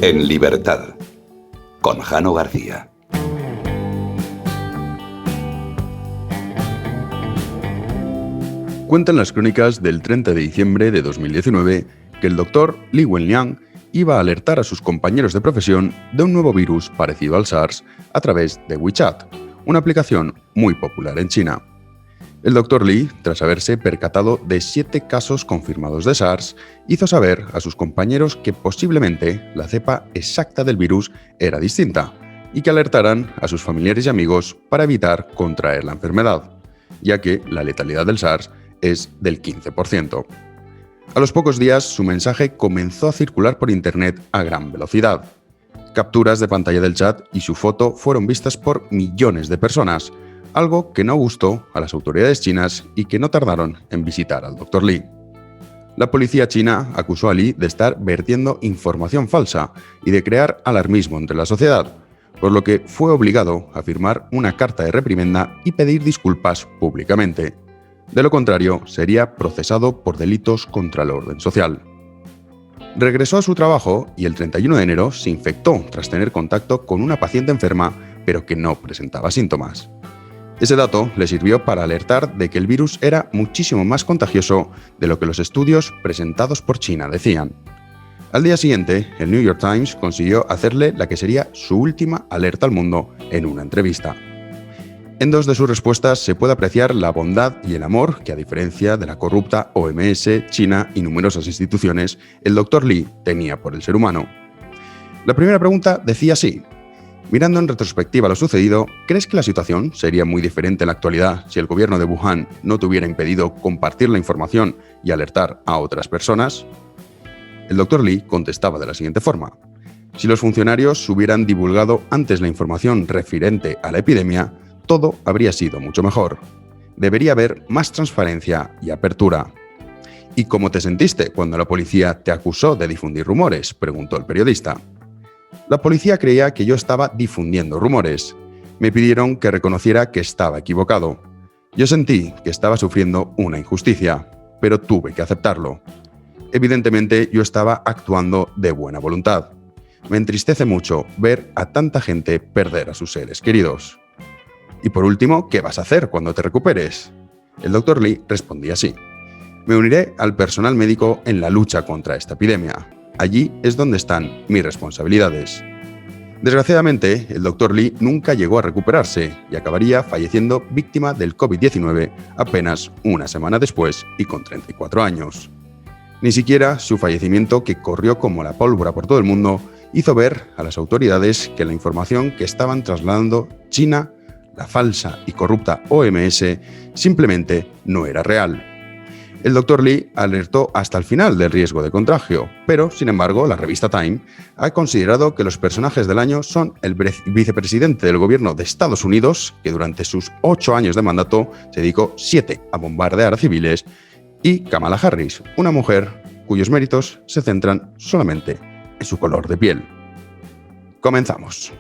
En libertad, con Jano García. Cuentan las crónicas del 30 de diciembre de 2019 que el doctor Li Wenliang iba a alertar a sus compañeros de profesión de un nuevo virus parecido al SARS a través de WeChat, una aplicación muy popular en China. El doctor Li, tras haberse percatado de 7 casos confirmados de SARS, hizo saber a sus compañeros que posiblemente la cepa exacta del virus era distinta y que alertaran a sus familiares y amigos para evitar contraer la enfermedad, ya que la letalidad del SARS es del 15%. A los pocos días, su mensaje comenzó a circular por internet a gran velocidad. Capturas de pantalla del chat y su foto fueron vistas por millones de personas, algo que no gustó a las autoridades chinas y que no tardaron en visitar al Dr. Li. La policía china acusó a Li de estar vertiendo información falsa y de crear alarmismo entre la sociedad, por lo que fue obligado a firmar una carta de reprimenda y pedir disculpas públicamente. De lo contrario, sería procesado por delitos contra el orden social. Regresó a su trabajo y el 31 de enero se infectó tras tener contacto con una paciente enferma, pero que no presentaba síntomas. Ese dato le sirvió para alertar de que el virus era muchísimo más contagioso de lo que los estudios presentados por China decían. Al día siguiente, el New York Times consiguió hacerle la que sería su última alerta al mundo en una entrevista. En 2 de sus respuestas se puede apreciar la bondad y el amor que, a diferencia de la corrupta OMS, China y numerosas instituciones, el Dr. Li tenía por el ser humano. La primera pregunta decía así: mirando en retrospectiva lo sucedido, ¿crees que la situación sería muy diferente en la actualidad si el gobierno de Wuhan no te hubiera impedido compartir la información y alertar a otras personas? El Dr. Li contestaba de la siguiente forma: si los funcionarios hubieran divulgado antes la información referente a la epidemia, todo habría sido mucho mejor. Debería haber más transparencia y apertura. ¿Y cómo te sentiste cuando la policía te acusó de difundir rumores?, preguntó el periodista. La policía creía que yo estaba difundiendo rumores. Me pidieron que reconociera que estaba equivocado. Yo sentí que estaba sufriendo una injusticia, pero tuve que aceptarlo. Evidentemente, yo estaba actuando de buena voluntad. Me entristece mucho ver a tanta gente perder a sus seres queridos. Y por último, ¿qué vas a hacer cuando te recuperes? El Dr. Li respondía así: me uniré al personal médico en la lucha contra esta epidemia. Allí es donde están mis responsabilidades. Desgraciadamente, el Dr. Li nunca llegó a recuperarse y acabaría falleciendo víctima del COVID-19 apenas una semana después y con 34 años. Ni siquiera su fallecimiento, que corrió como la pólvora por todo el mundo, hizo ver a las autoridades que la información que estaban trasladando China, la falsa y corrupta OMS, simplemente no era real. El Dr. Li alertó hasta el final del riesgo de contagio, pero, sin embargo, la revista Time ha considerado que los personajes del año son el vicepresidente del gobierno de Estados Unidos, que durante sus 8 años de mandato se dedicó 7 a bombardear a civiles, y Kamala Harris, una mujer cuyos méritos se centran solamente en su color de piel. Comenzamos.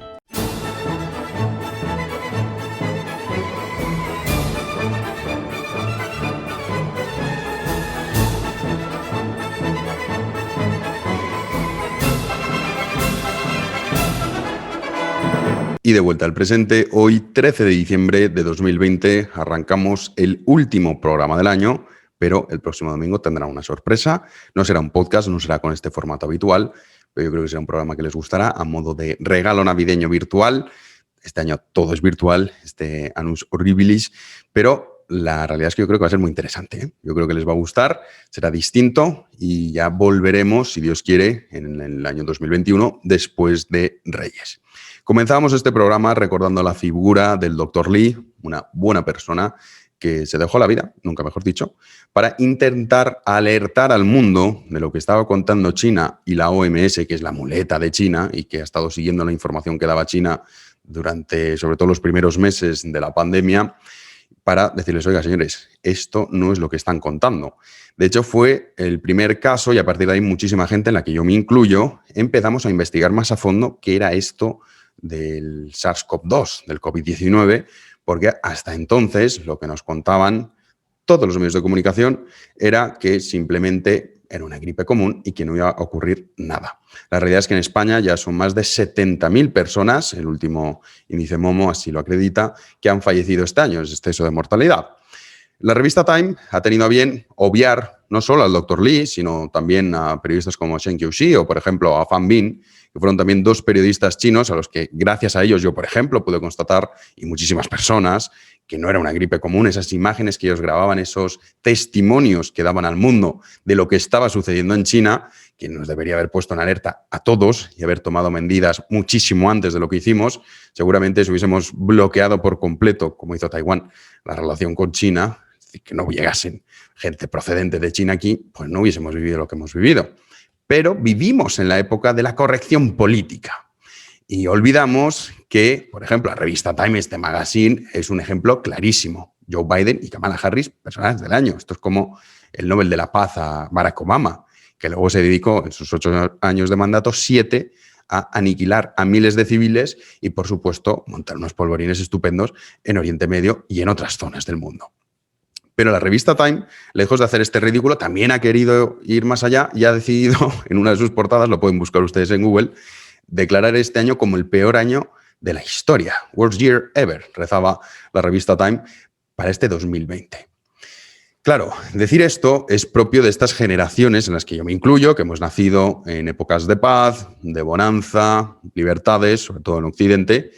Y de vuelta al presente, hoy 13 de diciembre de 2020 arrancamos el último programa del año, pero el próximo domingo tendrá una sorpresa. No será un podcast, no será con este formato habitual, pero yo creo que será un programa que les gustará a modo de regalo navideño virtual. Este año todo es virtual, este Annus Horribilis, pero la realidad es que yo creo que va a ser muy interesante, ¿eh? Yo creo que les va a gustar, será distinto y ya volveremos, si Dios quiere, en el año 2021, después de Reyes. Comenzamos este programa recordando la figura del Dr. Li, una buena persona que se dejó la vida, nunca mejor dicho, para intentar alertar al mundo de lo que estaba contando China y la OMS, que es la muleta de China y que ha estado siguiendo la información que daba China durante, sobre todo, los primeros meses de la pandemia, para decirles: oiga, señores, esto no es lo que están contando. De hecho, fue el primer caso, y a partir de ahí muchísima gente, en la que yo me incluyo, empezamos a investigar más a fondo qué era esto del SARS-CoV-2, del COVID-19, porque hasta entonces lo que nos contaban todos los medios de comunicación era que simplemente era una gripe común y que no iba a ocurrir nada. La realidad es que en España ya son más de 70.000 personas, el último índice Momo así lo acredita, que han fallecido este año, es exceso de mortalidad. La revista Time ha tenido a bien obviar no solo al Dr. Li, sino también a periodistas como Shen Qiuxi o, por ejemplo, a Fan Bin, que fueron también dos periodistas chinos a los que, gracias a ellos, yo, por ejemplo, pude constatar, y muchísimas personas, que no era una gripe común. Esas imágenes que ellos grababan, esos testimonios que daban al mundo de lo que estaba sucediendo en China, que nos debería haber puesto en alerta a todos y haber tomado medidas muchísimo antes de lo que hicimos. Seguramente si hubiésemos bloqueado por completo, como hizo Taiwán, la relación con China, es decir, que no llegasen gente procedente de China aquí, pues no hubiésemos vivido lo que hemos vivido. Pero vivimos en la época de la corrección política. Y olvidamos que, por ejemplo, la revista Time, este magazine, es un ejemplo clarísimo. Joe Biden y Kamala Harris, personajes del año. Esto es como el Nobel de la Paz a Barack Obama, que luego se dedicó en sus 8 años de mandato, 7, a aniquilar a miles de civiles y, por supuesto, montar unos polvorines estupendos en Oriente Medio y en otras zonas del mundo. Pero la revista Time, lejos de hacer este ridículo, también ha querido ir más allá y ha decidido, en una de sus portadas, lo pueden buscar ustedes en Google, declarar este año como el peor año de la historia. Worst year ever, rezaba la revista Time para este 2020. Claro, decir esto es propio de estas generaciones en las que yo me incluyo, que hemos nacido en épocas de paz, de bonanza, libertades, sobre todo en Occidente,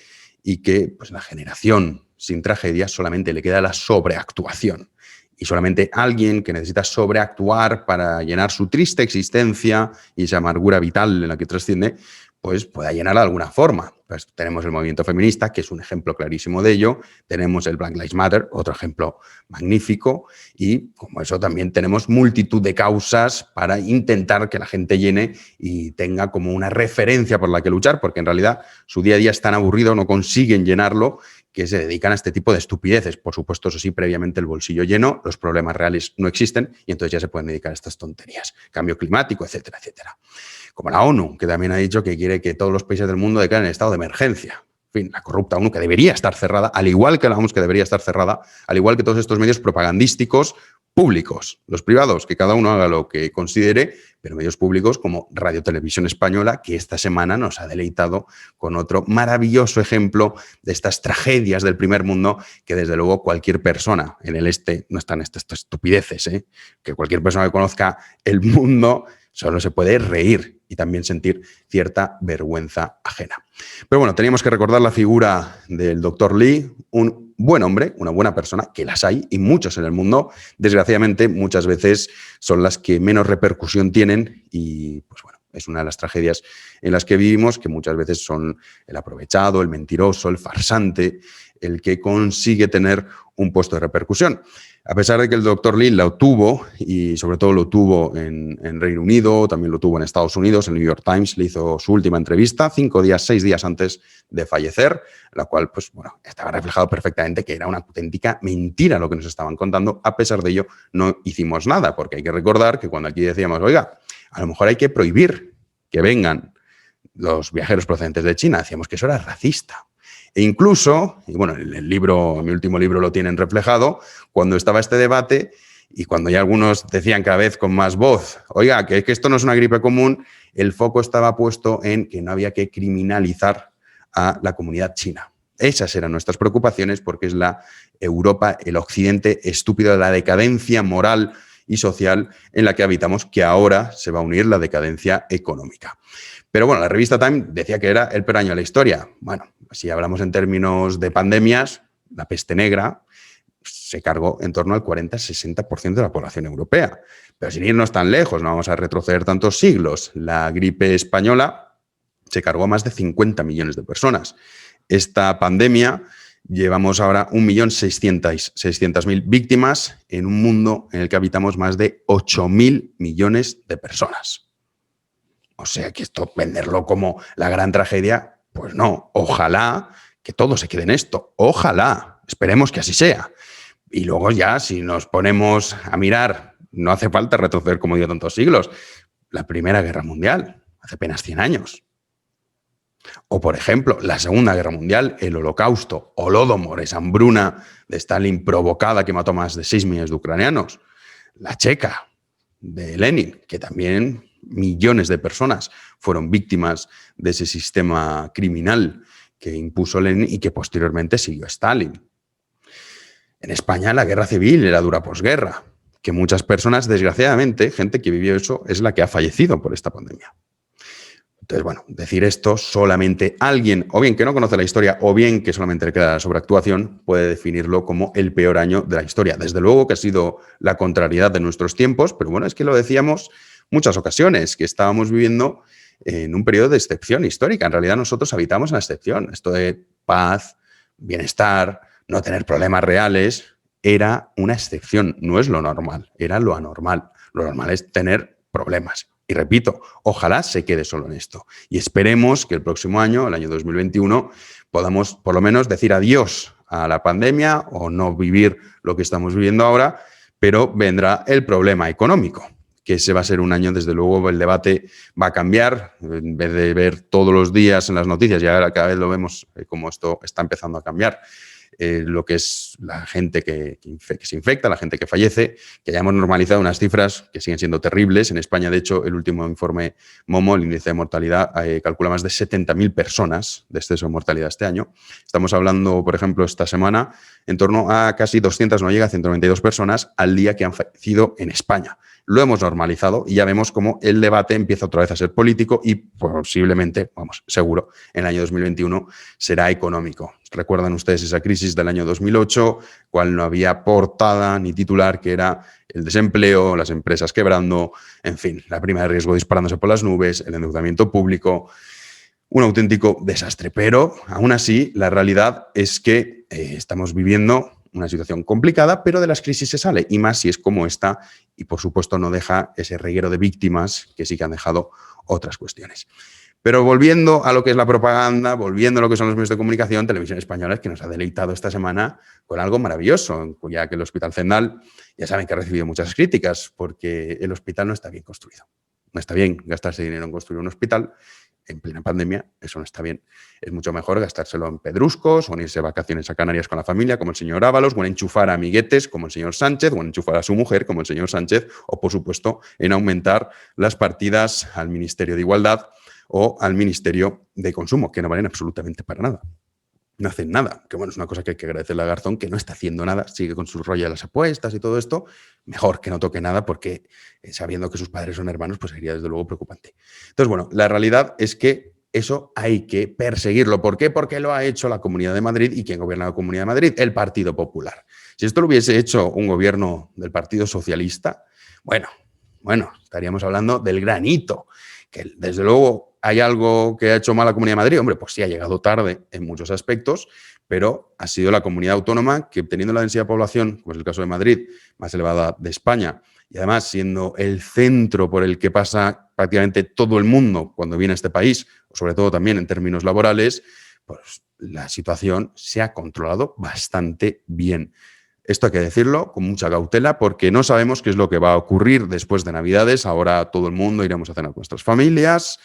y que pues, la generación sin tragedia solamente le queda la sobreactuación. Y solamente alguien que necesita sobreactuar para llenar su triste existencia y esa amargura vital en la que trasciende, pues pueda llenarla de alguna forma. Pues tenemos el movimiento feminista, que es un ejemplo clarísimo de ello. Tenemos el Black Lives Matter, otro ejemplo magnífico. Y como eso también tenemos multitud de causas para intentar que la gente llene y tenga como una referencia por la que luchar, porque en realidad su día a día es tan aburrido, no consiguen llenarlo, que se dedican a este tipo de estupideces. Por supuesto, eso sí, previamente el bolsillo lleno, los problemas reales no existen y entonces ya se pueden dedicar a estas tonterías. Cambio climático, etcétera, etcétera. Como la ONU, que también ha dicho que quiere que todos los países del mundo declaren estado de emergencia. En fin, la corrupta ONU, que debería estar cerrada, al igual que la OMS, que debería estar cerrada, al igual que todos estos medios propagandísticos públicos. Los privados, que cada uno haga lo que considere, pero medios públicos como Radio Televisión Española, que esta semana nos ha deleitado con otro maravilloso ejemplo de estas tragedias del primer mundo que, desde luego, cualquier persona en el este, no están estas estupideces, que cualquier persona que conozca el mundo solo se puede reír y también sentir cierta vergüenza ajena. Pero bueno, teníamos que recordar la figura del Dr. Li, un buen hombre, una buena persona, que las hay y muchos en el mundo. Desgraciadamente, muchas veces son las que menos repercusión tienen y, pues bueno, es una de las tragedias en las que vivimos, que muchas veces son el aprovechado, el mentiroso, el farsante, el que consigue tener un puesto de repercusión. A pesar de que el Dr. Li lo tuvo, y sobre todo lo tuvo en Reino Unido, también lo tuvo en Estados Unidos, el New York Times le hizo su última entrevista 6 días antes de fallecer, la cual, pues bueno, estaba reflejado perfectamente que era una auténtica mentira lo que nos estaban contando. A pesar de ello, no hicimos nada, porque hay que recordar que cuando aquí decíamos, oiga, a lo mejor hay que prohibir que vengan los viajeros procedentes de China, decíamos que eso era racista. E incluso, y bueno, el libro, mi último libro lo tienen reflejado, cuando estaba este debate y cuando ya algunos decían cada vez con más voz, oiga, que esto no es una gripe común, el foco estaba puesto en que no había que criminalizar a la comunidad china. Esas eran nuestras preocupaciones porque es la Europa, el occidente estúpido de la decadencia moral y social en la que habitamos, que ahora se va a unir la decadencia económica. Pero bueno, la revista Time decía que era el peor año de la historia. Bueno, si hablamos en términos de pandemias, la peste negra se cargó en torno al 40-60% de la población europea. Pero sin irnos tan lejos, no vamos a retroceder tantos siglos. La gripe española se cargó a más de 50 millones de personas. Esta pandemia, llevamos ahora 1.600.000 víctimas en un mundo en el que habitamos más de 8.000 millones de personas. O sea que esto, venderlo como la gran tragedia, pues no. Ojalá que todo se quede en esto. Ojalá. Esperemos que así sea. Y luego ya, si nos ponemos a mirar, no hace falta retroceder como dio tantos siglos. La Primera Guerra Mundial, hace apenas 100 años. O, por ejemplo, la Segunda Guerra Mundial, el Holocausto, Holodomor, esa hambruna de Stalin provocada que mató a más de 6 millones de ucranianos. La checa, de Lenin, que también millones de personas fueron víctimas de ese sistema criminal que impuso Lenin y que posteriormente siguió Stalin. En España la guerra civil era dura posguerra, que muchas personas, desgraciadamente, gente que vivió eso, es la que ha fallecido por esta pandemia. Entonces, bueno, decir esto, solamente alguien, o bien que no conoce la historia, o bien que solamente le queda la sobreactuación, puede definirlo como el peor año de la historia. Desde luego que ha sido la contrariedad de nuestros tiempos, pero bueno, es que lo decíamos muchas ocasiones, que estábamos viviendo en un periodo de excepción histórica. En realidad nosotros habitamos en la excepción. Esto de paz, bienestar, no tener problemas reales, era una excepción, no es lo normal, era lo anormal. Lo normal es tener problemas. Y repito, ojalá se quede solo en esto. Y esperemos que el próximo año, el año 2021, podamos por lo menos decir adiós a la pandemia o no vivir lo que estamos viviendo ahora, pero vendrá el problema económico, que ese va a ser un año, desde luego, el debate va a cambiar. En vez de ver todos los días en las noticias, y ahora cada vez lo vemos como esto está empezando a cambiar, lo que es la gente que se infecta, la gente que fallece, que hayamos normalizado unas cifras que siguen siendo terribles. En España, de hecho, el último informe MOMO, el índice de mortalidad, calcula más de 70.000 personas de exceso de mortalidad este año. Estamos hablando, por ejemplo, esta semana, en torno a casi 200, no llega a 192 personas al día que han fallecido en España. Lo hemos normalizado y ya vemos cómo el debate empieza otra vez a ser político y posiblemente, vamos, seguro, en el año 2021 será económico. ¿Recuerdan ustedes esa crisis del año 2008, cual no había portada ni titular, que era el desempleo, las empresas quebrando, en fin, la prima de riesgo disparándose por las nubes, el endeudamiento público, un auténtico desastre? Pero, aún así, la realidad es que estamos viviendo una situación complicada, pero de las crisis se sale, y más si es como esta, y por supuesto no deja ese reguero de víctimas que sí que han dejado otras cuestiones. Pero volviendo a lo que es la propaganda, volviendo a lo que son los medios de comunicación, Televisión Española es que nos ha deleitado esta semana con algo maravilloso, ya que el Hospital Zendal, ya saben que ha recibido muchas críticas, porque el hospital no está bien construido. No está bien gastarse dinero en construir un hospital en plena pandemia, eso no está bien. Es mucho mejor gastárselo en pedruscos o en irse de vacaciones a Canarias con la familia, como el señor Ábalos, o en enchufar a amiguetes, como el señor Sánchez, o en enchufar a su mujer, como el señor Sánchez, o, por supuesto, en aumentar las partidas al Ministerio de Igualdad o al Ministerio de Consumo, que no valen absolutamente para nada. No hacen nada, que bueno, es una cosa que hay que agradecerle a Garzón, que no está haciendo nada, sigue con su rollo de las apuestas y todo esto. Mejor que no toque nada, porque sabiendo que sus padres son hermanos, pues sería desde luego preocupante. Entonces, bueno, la realidad es que eso hay que perseguirlo. ¿Por qué? Porque lo ha hecho la Comunidad de Madrid. ¿Y quién gobierna la Comunidad de Madrid? El Partido Popular. Si esto lo hubiese hecho un gobierno del Partido Socialista, bueno, estaríamos hablando del gran hito, que desde luego hay algo que ha hecho mal la Comunidad de Madrid. Hombre, pues sí, ha llegado tarde en muchos aspectos, pero ha sido la comunidad autónoma que, teniendo la densidad de población, como es el caso de Madrid, más elevada de España, y además siendo el centro por el que pasa prácticamente todo el mundo cuando viene a este país, sobre todo también en términos laborales, pues la situación se ha controlado bastante bien. Esto hay que decirlo con mucha cautela, porque no sabemos qué es lo que va a ocurrir después de Navidades. Ahora todo el mundo iremos a cenar con nuestras familias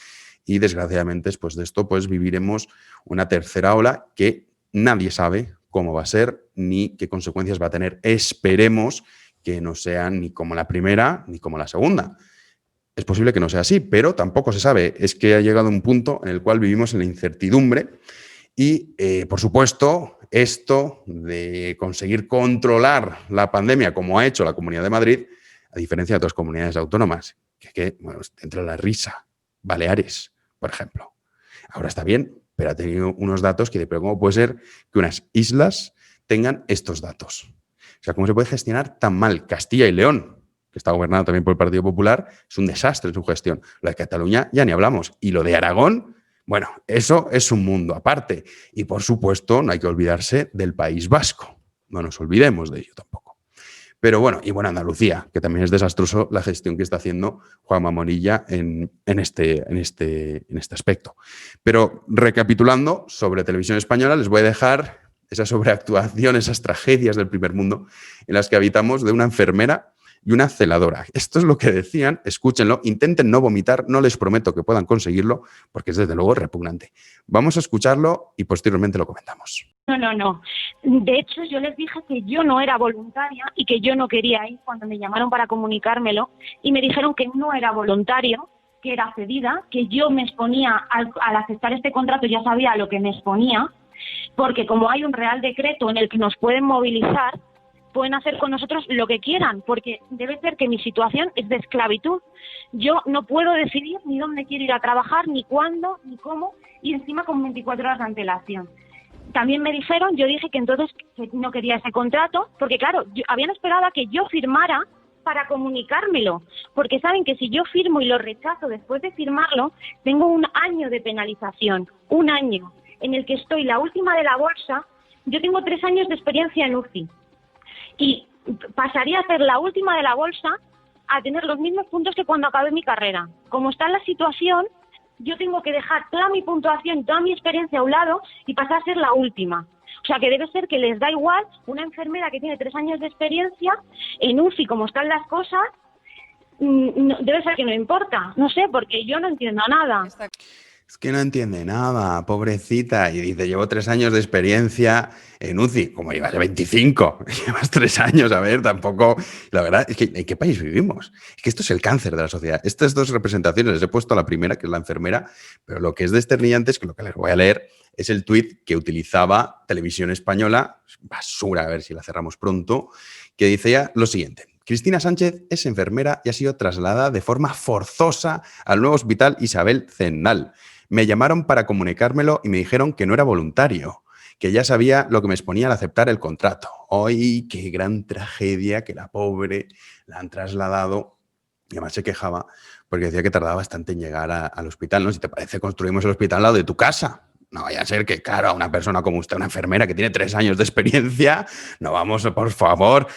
y, desgraciadamente, después de esto, pues viviremos una tercera ola que nadie sabe cómo va a ser ni qué consecuencias va a tener. Esperemos que no sean ni como la primera ni como la segunda. Es posible que no sea así, pero tampoco se sabe. Es que ha llegado un punto en el cual vivimos en la incertidumbre y, por supuesto, esto de conseguir controlar la pandemia, como ha hecho la Comunidad de Madrid, a diferencia de otras comunidades autónomas, que bueno, entra la risa. Baleares, por ejemplo. Ahora está bien, pero ha tenido unos datos que, pero ¿cómo puede ser que unas islas tengan estos datos? O sea, ¿cómo se puede gestionar tan mal? Castilla y León, que está gobernado también por el Partido Popular, es un desastre en su gestión. Lo de Cataluña ya ni hablamos. Y lo de Aragón, bueno, eso es un mundo aparte. Y, por supuesto, no hay que olvidarse del País Vasco. No nos olvidemos de ello tampoco. Pero bueno, y bueno, Andalucía, que también es desastroso la gestión que está haciendo Juanma Morilla en este aspecto. Pero recapitulando sobre Televisión Española, les voy a dejar esa sobreactuación, esas tragedias del primer mundo en las que habitamos, de una enfermera y una celadora. Esto es lo que decían, escúchenlo, intenten no vomitar, no les prometo que puedan conseguirlo, porque es desde luego repugnante. Vamos a escucharlo y posteriormente lo comentamos. No. De hecho, yo les dije que yo no era voluntaria y que yo no quería ir cuando me llamaron para comunicármelo y me dijeron que no era voluntario, que era cedida, que yo me exponía al aceptar este contrato, ya sabía a lo que me exponía, porque como hay un real decreto en el que nos pueden movilizar, pueden hacer con nosotros lo que quieran, porque debe ser que mi situación es de esclavitud. Yo no puedo decidir ni dónde quiero ir a trabajar, ni cuándo, ni cómo, y encima con 24 horas de antelación. También me dijeron, yo dije que entonces que no quería ese contrato, porque claro, habían esperado a que yo firmara para comunicármelo, porque saben que si yo firmo y lo rechazo después de firmarlo, tengo 1 año de penalización, 1 año, en el que estoy la última de la bolsa. Yo tengo 3 años de experiencia en UCI y pasaría a ser la última de la bolsa a tener los mismos puntos que cuando acabé mi carrera. Como está la situación, yo tengo que dejar toda mi puntuación, toda mi experiencia a un lado y pasar a ser la última. O sea, que debe ser que les da igual una enfermera que tiene 3 años de experiencia en UCI, como están las cosas, debe ser que no importa. No sé, porque yo no entiendo nada. Es que no entiende nada, pobrecita. Y dice, llevo 3 años de experiencia en UCI. Como llevas 25, llevas 3 años, a ver, tampoco... La verdad es que ¿en qué país vivimos? Es que esto es el cáncer de la sociedad. Estas 2 representaciones, les he puesto a la primera, que es la enfermera, pero lo que es desternillante es que lo que les voy a leer es el tuit que utilizaba Televisión Española, basura, a ver si la cerramos pronto, que decía lo siguiente. Cristina Sánchez es enfermera y ha sido trasladada de forma forzosa al nuevo hospital Isabel Zendal. Me llamaron para comunicármelo y me dijeron que no era voluntario, que ya sabía lo que me exponía al aceptar el contrato. ¡Ay, qué gran tragedia que la pobre la han trasladado! Y además se quejaba porque decía que tardaba bastante en llegar al hospital, ¿no? Si te parece, construimos el hospital al lado de tu casa. No vaya a ser que, claro, a una persona como usted, una enfermera que tiene 3 años de experiencia, no vamos, por favor,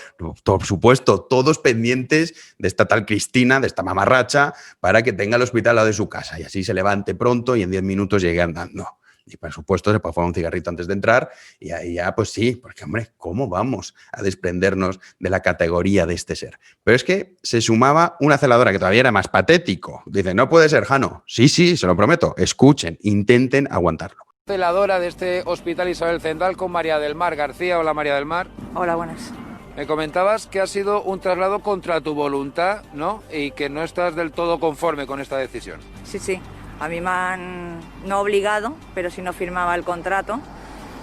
por supuesto, todos pendientes de esta tal Cristina, de esta mamarracha, para que tenga el hospital al lado de su casa y así se levante pronto y en 10 minutos llegue andando. Y por supuesto se puede fumar un cigarrito antes de entrar y ahí ya, pues sí, porque hombre, ¿cómo vamos a desprendernos de la categoría de este ser? Pero es que se sumaba una celadora que todavía era más patético. Dice, no puede ser, Jano. Sí, se lo prometo. Escuchen, intenten aguantarlo. Celadora de este hospital Isabel Zendal con María del Mar García. Hola, María del Mar. Hola, buenas. Me comentabas que ha sido un traslado contra tu voluntad, ¿no? Y que no estás del todo conforme con esta decisión. Sí. A mí me han no obligado, pero si no firmaba el contrato,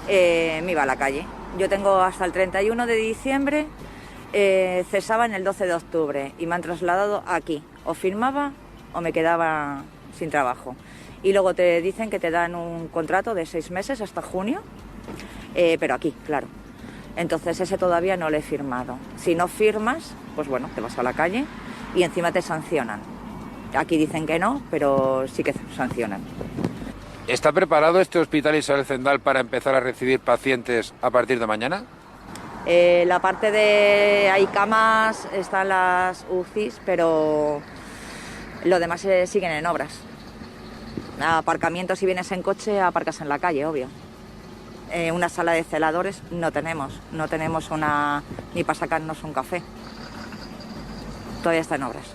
me iba a la calle. Yo tengo hasta el 31 de diciembre, cesaba en el 12 de octubre y me han trasladado aquí. O firmaba o me quedaba sin trabajo. Y luego te dicen que te dan un contrato de 6 meses hasta junio, pero aquí, claro. Entonces ese todavía no lo he firmado. Si no firmas, pues bueno, te vas a la calle y encima te sancionan. Aquí dicen que no, pero sí que sancionan. ¿Está preparado este hospital Isabel Zendal para empezar a recibir pacientes a partir de mañana? La parte de... hay camas, están las UCIs, pero lo demás siguen en obras. Aparcamiento, si vienes en coche, aparcas en la calle, obvio. Una sala de celadores no tenemos una ni para sacarnos un café. Todavía está en obras.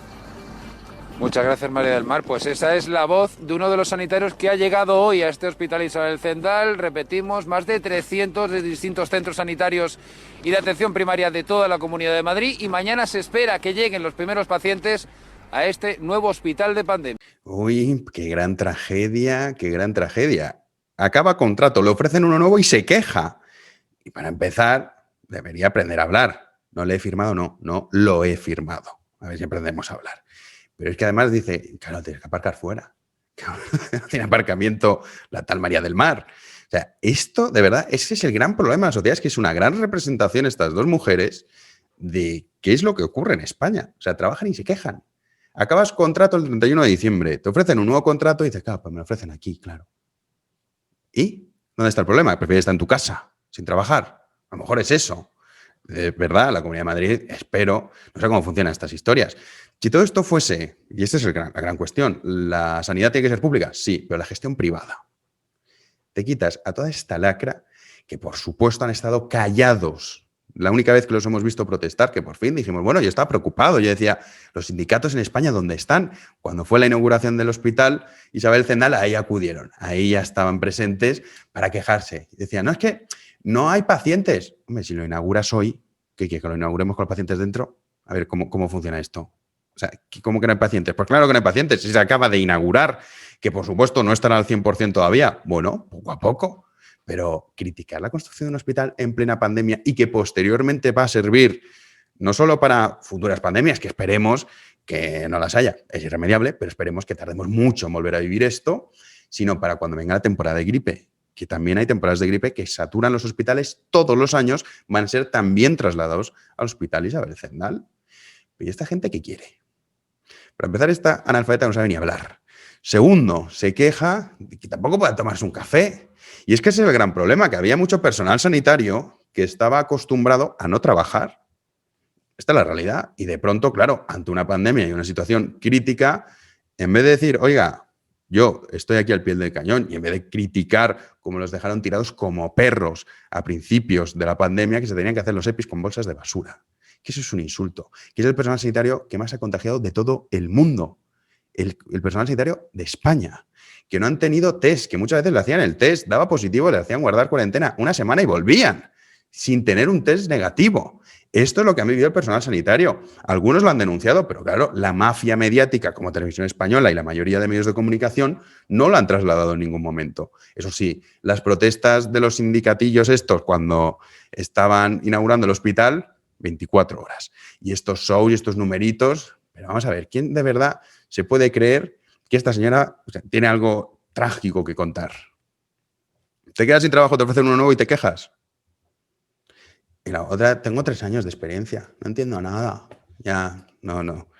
Muchas gracias, María del Mar. Pues esa es la voz de uno de los sanitarios que ha llegado hoy a este hospital Isabel Zendal. Repetimos, más de 300 de distintos centros sanitarios y de atención primaria de toda la Comunidad de Madrid. Y mañana se espera que lleguen los primeros pacientes a este nuevo hospital de pandemia. Uy, qué gran tragedia, qué gran tragedia. Acaba contrato, le ofrecen uno nuevo y se queja. Y para empezar, debería aprender a hablar. No le he firmado, no lo he firmado. A ver si aprendemos a hablar. Pero es que además dice, claro, tienes que aparcar fuera. No tiene aparcamiento la tal María del Mar. O sea, esto, de verdad, ese es el gran problema de la sociedad, es que es una gran representación estas 2 mujeres de qué es lo que ocurre en España. O sea, trabajan y se quejan. Acabas contrato el 31 de diciembre, te ofrecen un nuevo contrato y dices, claro, pues me lo ofrecen aquí, claro. ¿Y dónde está el problema? ¿Prefieres estar en tu casa, sin trabajar? A lo mejor es eso. De verdad, la Comunidad de Madrid, espero, no sé cómo funcionan estas historias. Si todo esto fuese, y esta es la gran cuestión, ¿la sanidad tiene que ser pública? Sí, pero la gestión privada. Te quitas a toda esta lacra que, por supuesto, han estado callados la única vez que los hemos visto protestar, que por fin dijimos, bueno, yo estaba preocupado, yo decía, los sindicatos en España, ¿dónde están? Cuando fue la inauguración del hospital Isabel Zendal, ahí acudieron, ahí ya estaban presentes para quejarse. Y decían, no, es que no hay pacientes. Hombre, si lo inauguras hoy, ¿qué quieres? ¿Que lo inauguremos con los pacientes dentro? A ver, ¿cómo funciona esto? O sea, ¿cómo que no hay pacientes? Pues claro que no hay pacientes, si se acaba de inaugurar, que por supuesto no estará al 100% todavía. Bueno, poco a poco. Pero criticar la construcción de un hospital en plena pandemia y que posteriormente va a servir no solo para futuras pandemias, que esperemos que no las haya, es irremediable, pero esperemos que tardemos mucho en volver a vivir esto, sino para cuando venga la temporada de gripe, que también hay temporadas de gripe que saturan los hospitales todos los años, van a ser también trasladados al Hospital Isabel Zendal. ¿Y esta gente qué quiere? Para empezar, esta analfabeta no sabe ni hablar. Segundo, se queja de que tampoco pueda tomarse un café. Y es que ese es el gran problema, que había mucho personal sanitario que estaba acostumbrado a no trabajar. Esta es la realidad. Y de pronto, claro, ante una pandemia y una situación crítica, en vez de decir, oiga, yo estoy aquí al pie del cañón, y en vez de criticar cómo los dejaron tirados como perros a principios de la pandemia, que se tenían que hacer los EPIs con bolsas de basura. Que eso es un insulto. Que es el personal sanitario que más ha contagiado de todo el mundo. El personal sanitario de España, que no han tenido test, que muchas veces le hacían el test, daba positivo, le hacían guardar cuarentena una semana y volvían, sin tener un test negativo. Esto es lo que ha vivido el personal sanitario. Algunos lo han denunciado, pero claro, la mafia mediática como Televisión Española y la mayoría de medios de comunicación no lo han trasladado en ningún momento. Eso sí, las protestas de los sindicatillos estos cuando estaban inaugurando el hospital, 24 horas. Y estos shows y estos numeritos, pero vamos a ver, ¿quién de verdad se puede creer que esta señora, o sea, tiene algo trágico que contar? Te quedas sin trabajo, te ofrecen uno nuevo y te quejas. Y la otra, tengo 3 años de experiencia, no entiendo nada. Ya, no.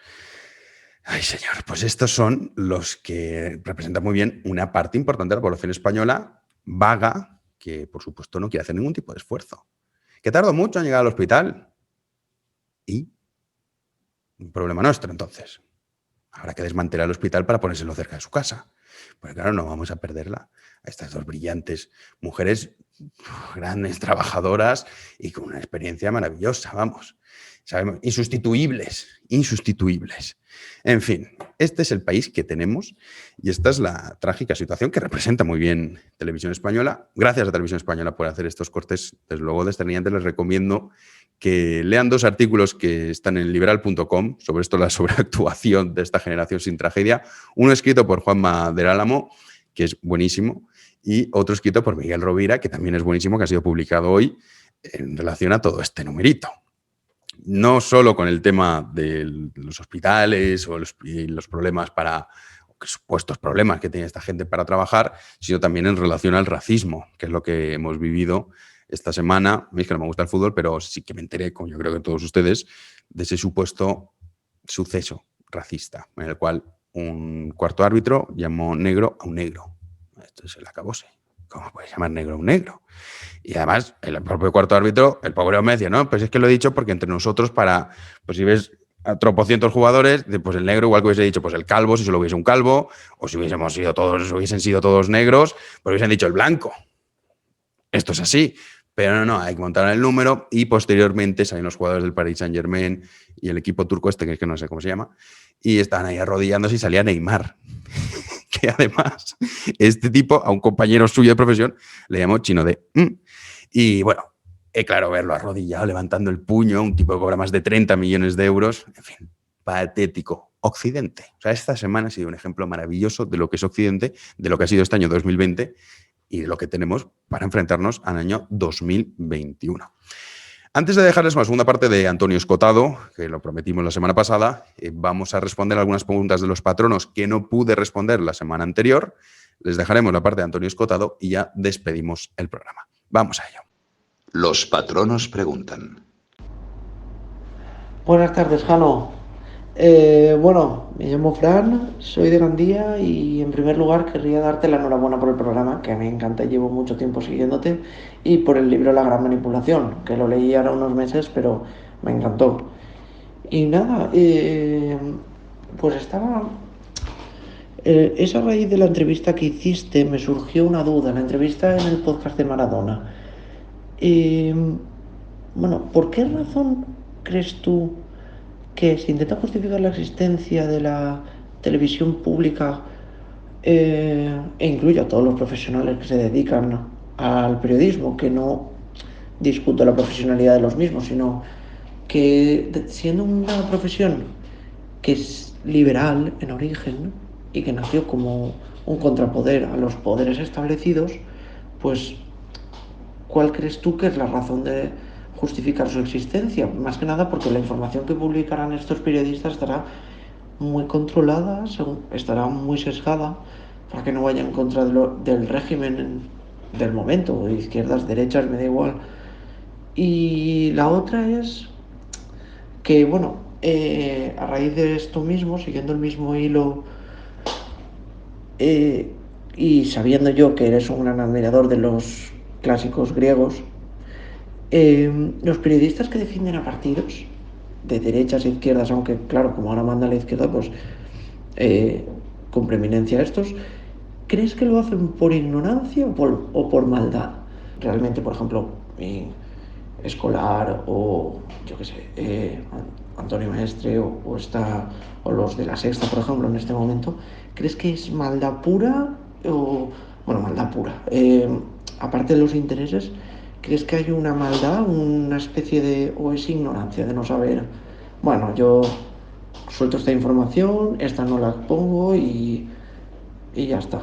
Ay, señor, pues estos son los que representan muy bien una parte importante de la población española vaga, que por supuesto no quiere hacer ningún tipo de esfuerzo. Que tardó mucho en llegar al hospital. Y un problema nuestro, entonces. Habrá que desmantelar el hospital para ponérselo cerca de su casa. Pues claro, no vamos a perderla a estas 2 brillantes mujeres, grandes, trabajadoras y con una experiencia maravillosa, vamos. Sabemos, insustituibles. En fin, este es el país que tenemos y esta es la trágica situación que representa muy bien Televisión Española. Gracias a Televisión Española por hacer estos cortes, desde luego desternillantes. Les recomiendo que lean 2 artículos que están en liberal.com sobre esto, la sobreactuación de esta generación sin tragedia. Uno escrito por Juanma del Álamo, que es buenísimo, y otro escrito por Miguel Rovira, que también es buenísimo, que ha sido publicado hoy en relación a todo este numerito. No solo con el tema de los hospitales o los problemas supuestos problemas que tiene esta gente para trabajar, sino también en relación al racismo, que es lo que hemos vivido esta semana. A mí es que no me gusta el fútbol, pero sí que me enteré, como yo creo que todos ustedes, de ese supuesto suceso racista, en el cual un cuarto árbitro llamó negro a un negro. Esto es el acabose. ¿Cómo puedes llamar negro a un negro? Y además, el propio cuarto árbitro, el pobre hombre decía, no, pues es que lo he dicho porque entre nosotros pues si ves a tropocientos jugadores, pues el negro igual que hubiese dicho, pues el calvo, si solo hubiese un calvo, o si hubiesen sido todos negros, pues hubiesen dicho el blanco. Esto es así. Pero no, hay que montar el número y posteriormente salen los jugadores del Paris Saint-Germain y el equipo turco que es que no sé cómo se llama, y estaban ahí arrodillándose y salía Neymar. Que además, este tipo, a un compañero suyo de profesión, le llamó chino de... Y bueno, claro, verlo arrodillado, levantando el puño, un tipo que cobra más de 30 millones de euros, en fin, patético. Occidente. O sea, esta semana ha sido un ejemplo maravilloso de lo que es Occidente, de lo que ha sido este año 2020 y de lo que tenemos para enfrentarnos al año 2021. Antes de dejarles una segunda parte de Antonio Escotado, que lo prometimos la semana pasada, vamos a responder algunas preguntas de los patronos que no pude responder la semana anterior. Les dejaremos la parte de Antonio Escotado y ya despedimos el programa. Vamos a ello. Los patronos preguntan. Buenas tardes, Jano. Bueno, me llamo Fran, soy de Gandía y en primer lugar querría darte la enhorabuena por el programa, que me encanta, llevo mucho tiempo siguiéndote, y por el libro La Gran Manipulación, que lo leí ahora unos meses, pero me encantó. Y nada, pues es a raíz de la entrevista que hiciste, me surgió una duda, la entrevista en el podcast de Maradona. Bueno, ¿por qué razón crees tú que se intenta justificar la existencia de la televisión pública e incluye a todos los profesionales que se dedican al periodismo, que no discuto la profesionalidad de los mismos, sino que siendo una profesión que es liberal en origen y que nació como un contrapoder a los poderes establecidos, pues ¿cuál crees tú que es la razón de justificar su existencia? Más que nada porque la información que publicarán estos periodistas estará muy controlada, estará muy sesgada, para que no vaya en contra del régimen del momento, izquierdas, derechas, me da igual. Y la otra es que, bueno, a raíz de esto mismo, siguiendo el mismo hilo, eh, y sabiendo yo que eres un gran admirador de los clásicos griegos, los periodistas que defienden a partidos de derechas e izquierdas, aunque claro, como ahora manda la izquierda, pues eh, con preeminencia estos, ¿crees que lo hacen por ignorancia o por maldad? Realmente, por ejemplo, Escolar o yo qué sé, Antonio Maestre o los de La Sexta, por ejemplo, en este momento, ¿crees que es maldad pura o, bueno, maldad pura? Aparte de los intereses, ¿crees que hay una maldad, una especie de, o es ignorancia de no saber? Bueno, yo suelto esta información, esta no la pongo y ya está.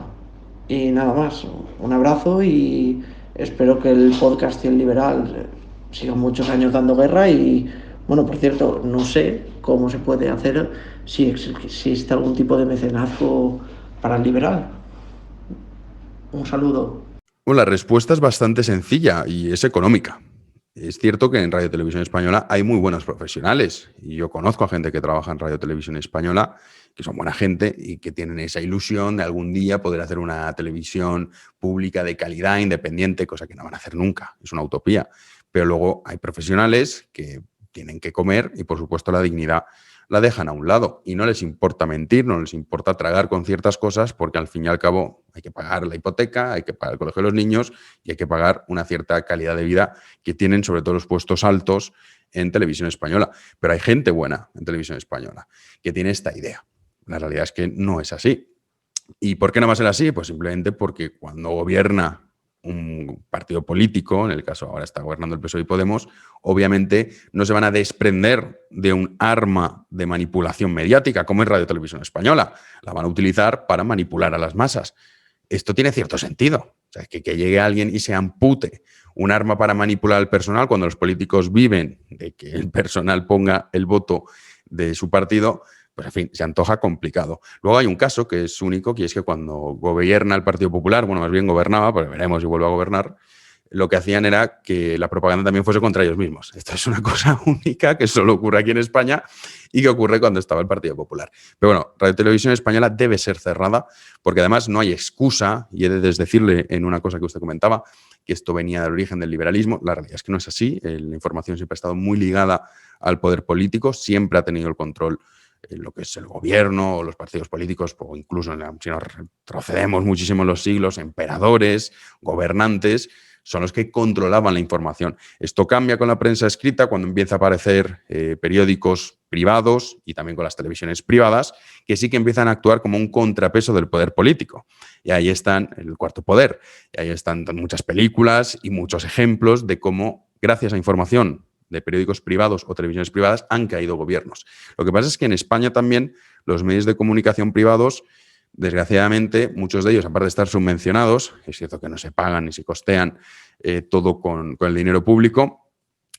Y nada más, un abrazo y espero que el podcast y el liberal sigan muchos años dando guerra y, bueno, por cierto, no sé cómo se puede hacer si existe algún tipo de mecenazgo para el liberal. Un saludo. Bueno, la respuesta es bastante sencilla y es económica. Es cierto que en Radio Televisión Española hay muy buenos profesionales y yo conozco a gente que trabaja en Radio Televisión Española que son buena gente y que tienen esa ilusión de algún día poder hacer una televisión pública de calidad, independiente, cosa que no van a hacer nunca, es una utopía. Pero luego hay profesionales que tienen que comer y, por supuesto, la dignidad la dejan a un lado y no les importa mentir, no les importa tragar con ciertas cosas porque al fin y al cabo hay que pagar la hipoteca, hay que pagar el colegio de los niños y hay que pagar una cierta calidad de vida que tienen sobre todo los puestos altos en Televisión Española. Pero hay gente buena en Televisión Española que tiene esta idea. La realidad es que no es así. ¿Y por qué no va a ser así? Pues simplemente porque cuando gobierna un partido político, en el caso ahora está gobernando el PSOE y Podemos, obviamente no se van a desprender de un arma de manipulación mediática como es Radio Televisión Española. La van a utilizar para manipular a las masas. Esto tiene cierto sentido. O sea, que llegue alguien y se ampute un arma para manipular al personal cuando los políticos viven de que el personal ponga el voto de su partido, pues en fin, se antoja complicado. Luego hay un caso que es único, que es que cuando gobierna el Partido Popular, bueno, más bien gobernaba, pero veremos si vuelve a gobernar, lo que hacían era que la propaganda también fuese contra ellos mismos. Esto es una cosa única que solo ocurre aquí en España y que ocurre cuando estaba el Partido Popular. Pero bueno, Radio Televisión Española debe ser cerrada porque además no hay excusa, y he de desdecirle en una cosa que usted comentaba, que esto venía del origen del liberalismo. La realidad es que no es así. La información siempre ha estado muy ligada al poder político, siempre ha tenido el control en lo que es el gobierno o los partidos políticos, o incluso si nos retrocedemos muchísimo en los siglos, emperadores, gobernantes, son los que controlaban la información. Esto cambia con la prensa escrita cuando empieza a aparecer periódicos privados y también con las televisiones privadas, que sí que empiezan a actuar como un contrapeso del poder político. Y ahí están el Cuarto Poder, y ahí están muchas películas y muchos ejemplos de cómo, gracias a información de periódicos privados o televisiones privadas, han caído gobiernos. Lo que pasa es que en España también los medios de comunicación privados, desgraciadamente, muchos de ellos, aparte de estar subvencionados, es cierto que no se pagan ni se costean todo con el dinero público,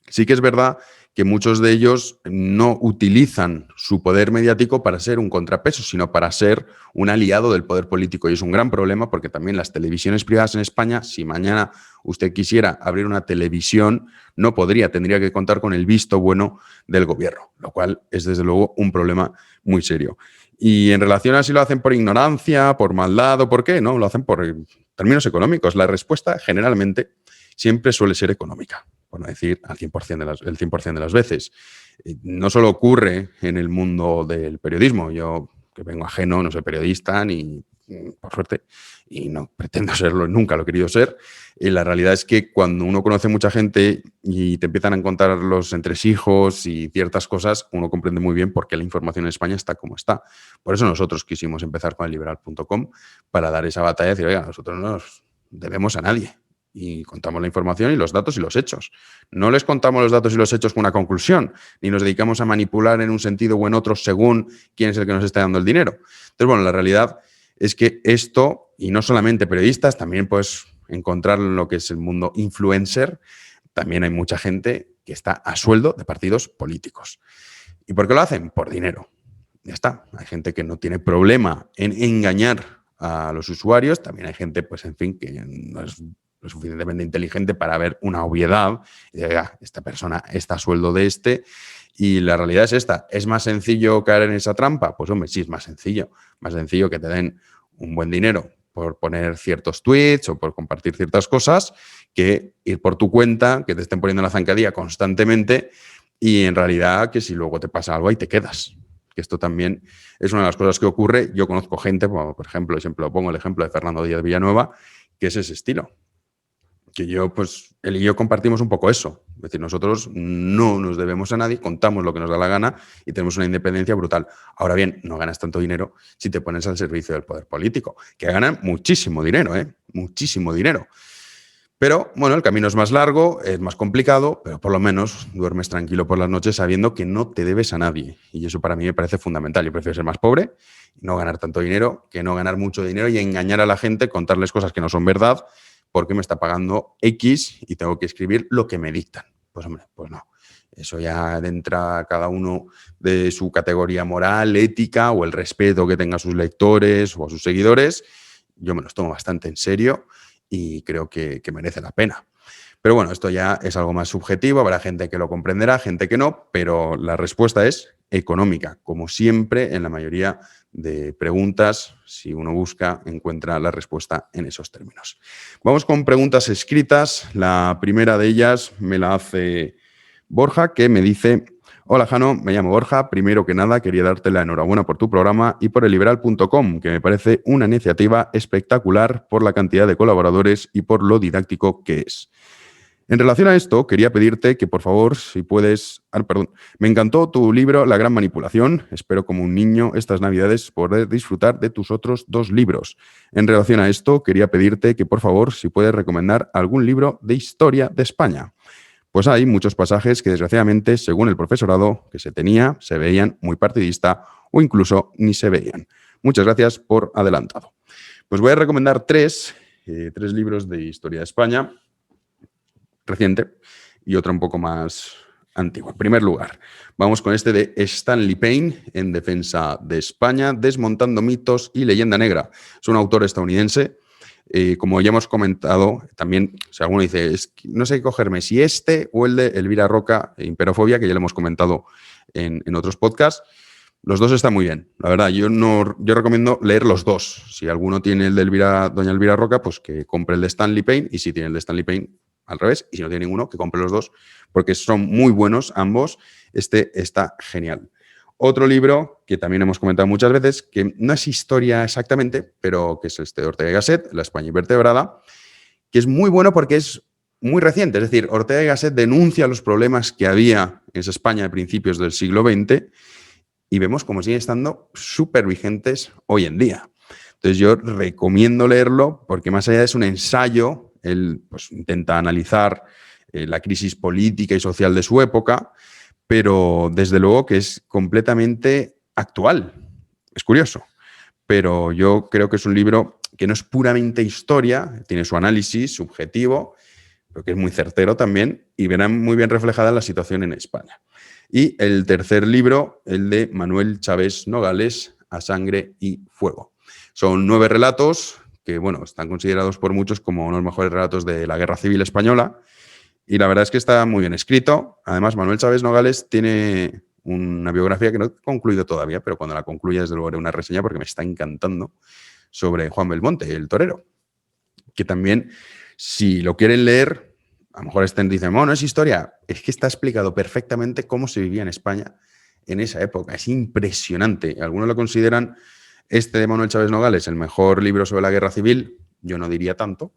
sí que es verdad que muchos de ellos no utilizan su poder mediático para ser un contrapeso, sino para ser un aliado del poder político. Y es un gran problema porque también las televisiones privadas en España, si mañana usted quisiera abrir una televisión, no podría, tendría que contar con el visto bueno del gobierno, lo cual es desde luego un problema muy serio. Y en relación a si lo hacen por ignorancia, por maldad o por qué, no, lo hacen por términos económicos. La respuesta generalmente siempre suele ser económica, por no decir el 100% de las veces. No solo ocurre en el mundo del periodismo. Yo, que vengo ajeno, no soy periodista ni por suerte, y no pretendo serlo, nunca lo he querido ser. Y la realidad es que cuando uno conoce mucha gente y te empiezan a contar los entresijos y ciertas cosas, uno comprende muy bien por qué la información en España está como está. Por eso nosotros quisimos empezar con elliberal.com, para dar esa batalla y decir, oiga, nosotros no nos debemos a nadie. Y contamos la información y los datos y los hechos. No les contamos los datos y los hechos con una conclusión, ni nos dedicamos a manipular en un sentido o en otro según quién es el que nos está dando el dinero. Entonces, bueno, la realidad es que esto, y no solamente periodistas, también puedes encontrar en lo que es el mundo influencer, también hay mucha gente que está a sueldo de partidos políticos. ¿Y por qué lo hacen? Por dinero. Ya está. Hay gente que no tiene problema en engañar a los usuarios, también hay gente, pues en fin, que no es lo suficientemente inteligente para ver una obviedad y decir, esta persona está a sueldo de este. Y la realidad es esta. ¿Es más sencillo caer en esa trampa? Pues hombre, sí es más sencillo. Más sencillo que te den un buen dinero por poner ciertos tweets o por compartir ciertas cosas, que ir por tu cuenta, que te estén poniendo la zancadilla constantemente y en realidad que si luego te pasa algo ahí te quedas. Que esto también es una de las cosas que ocurre. Yo conozco gente, como por ejemplo, siempre pongo el ejemplo de Fernando Díaz Villanueva, que es ese estilo. Que yo, pues, él y yo compartimos un poco eso. Es decir, nosotros no nos debemos a nadie, contamos lo que nos da la gana y tenemos una independencia brutal. Ahora bien, no ganas tanto dinero si te pones al servicio del poder político, que ganan muchísimo dinero, muchísimo dinero. Pero, bueno, el camino es más largo, es más complicado, pero por lo menos duermes tranquilo por las noches sabiendo que no te debes a nadie. Y eso para mí me parece fundamental. Yo prefiero ser más pobre y no ganar tanto dinero que no ganar mucho dinero y engañar a la gente, contarles cosas que no son verdad, porque me está pagando X y tengo que escribir lo que me dictan. Pues hombre, pues no. Eso ya entra cada uno de su categoría moral, ética o el respeto que tenga a sus lectores o a sus seguidores. Yo me los tomo bastante en serio y creo que merece la pena. Pero bueno, esto ya es algo más subjetivo, habrá gente que lo comprenderá, gente que no, pero la respuesta es económica. Como siempre, en la mayoría de preguntas, si uno busca, encuentra la respuesta en esos términos. Vamos con preguntas escritas. La primera de ellas me la hace Borja, que me dice: hola Jano, me llamo Borja. Primero que nada, quería darte la enhorabuena por tu programa y por elliberal.com, que me parece una iniciativa espectacular por la cantidad de colaboradores y por lo didáctico que es. En relación a esto, quería pedirte que, por favor, si puedes... Me encantó tu libro La Gran Manipulación. Espero, como un niño, estas Navidades poder disfrutar de tus otros 2 libros. En relación a esto, quería pedirte que, por favor, si puedes recomendar algún libro de historia de España. Pues hay muchos pasajes que, desgraciadamente, según el profesorado que se tenía, se veían muy partidista o incluso ni se veían. Muchas gracias por adelantado. Pues voy a recomendar 3 libros de historia de España, reciente, y otra un poco más antigua. En primer lugar, vamos con este de Stanley Payne, En defensa de España, desmontando mitos y leyenda negra. Es un autor estadounidense. Como ya hemos comentado, también, si alguno dice, no sé qué cogerme, si este o el de Elvira Roca, Imperofobia, que ya lo hemos comentado en otros podcasts. Los 2 están muy bien. La verdad, yo recomiendo leer los 2. Si alguno tiene el de doña Elvira Roca, pues que compre el de Stanley Payne, y si tiene el de Stanley Payne, al revés, y si no tiene ninguno, que compre los 2, porque son muy buenos ambos. Este está genial. Otro libro que también hemos comentado muchas veces, que no es historia exactamente, pero que es este de Ortega y Gasset, La España invertebrada, que es muy bueno porque es muy reciente. Es decir, Ortega y Gasset denuncia los problemas que había en esa España de principios del siglo XX y vemos cómo siguen estando súper vigentes hoy en día. Entonces yo recomiendo leerlo porque más allá de es un ensayo, él pues intenta analizar la crisis política y social de su época, pero desde luego que es completamente actual. Es curioso, pero yo creo que es un libro que no es puramente historia, tiene su análisis subjetivo, pero que es muy certero también y verán muy bien reflejada la situación en España. Y el tercer libro, el de Manuel Chávez Nogales, A sangre y fuego. Son 9 relatos que, bueno, están considerados por muchos como unos mejores relatos de la Guerra Civil Española. Y la verdad es que está muy bien escrito. Además, Manuel Chávez Nogales tiene una biografía que no he concluido todavía, pero cuando la concluya, desde luego, haré una reseña porque me está encantando, sobre Juan Belmonte, el torero. Que también, si lo quieren leer, a lo mejor dicen, no es historia. Es que está explicado perfectamente cómo se vivía en España en esa época. Es impresionante. Algunos lo consideran Este de Manuel Chávez Nogales, el mejor libro sobre la guerra civil, yo no diría tanto,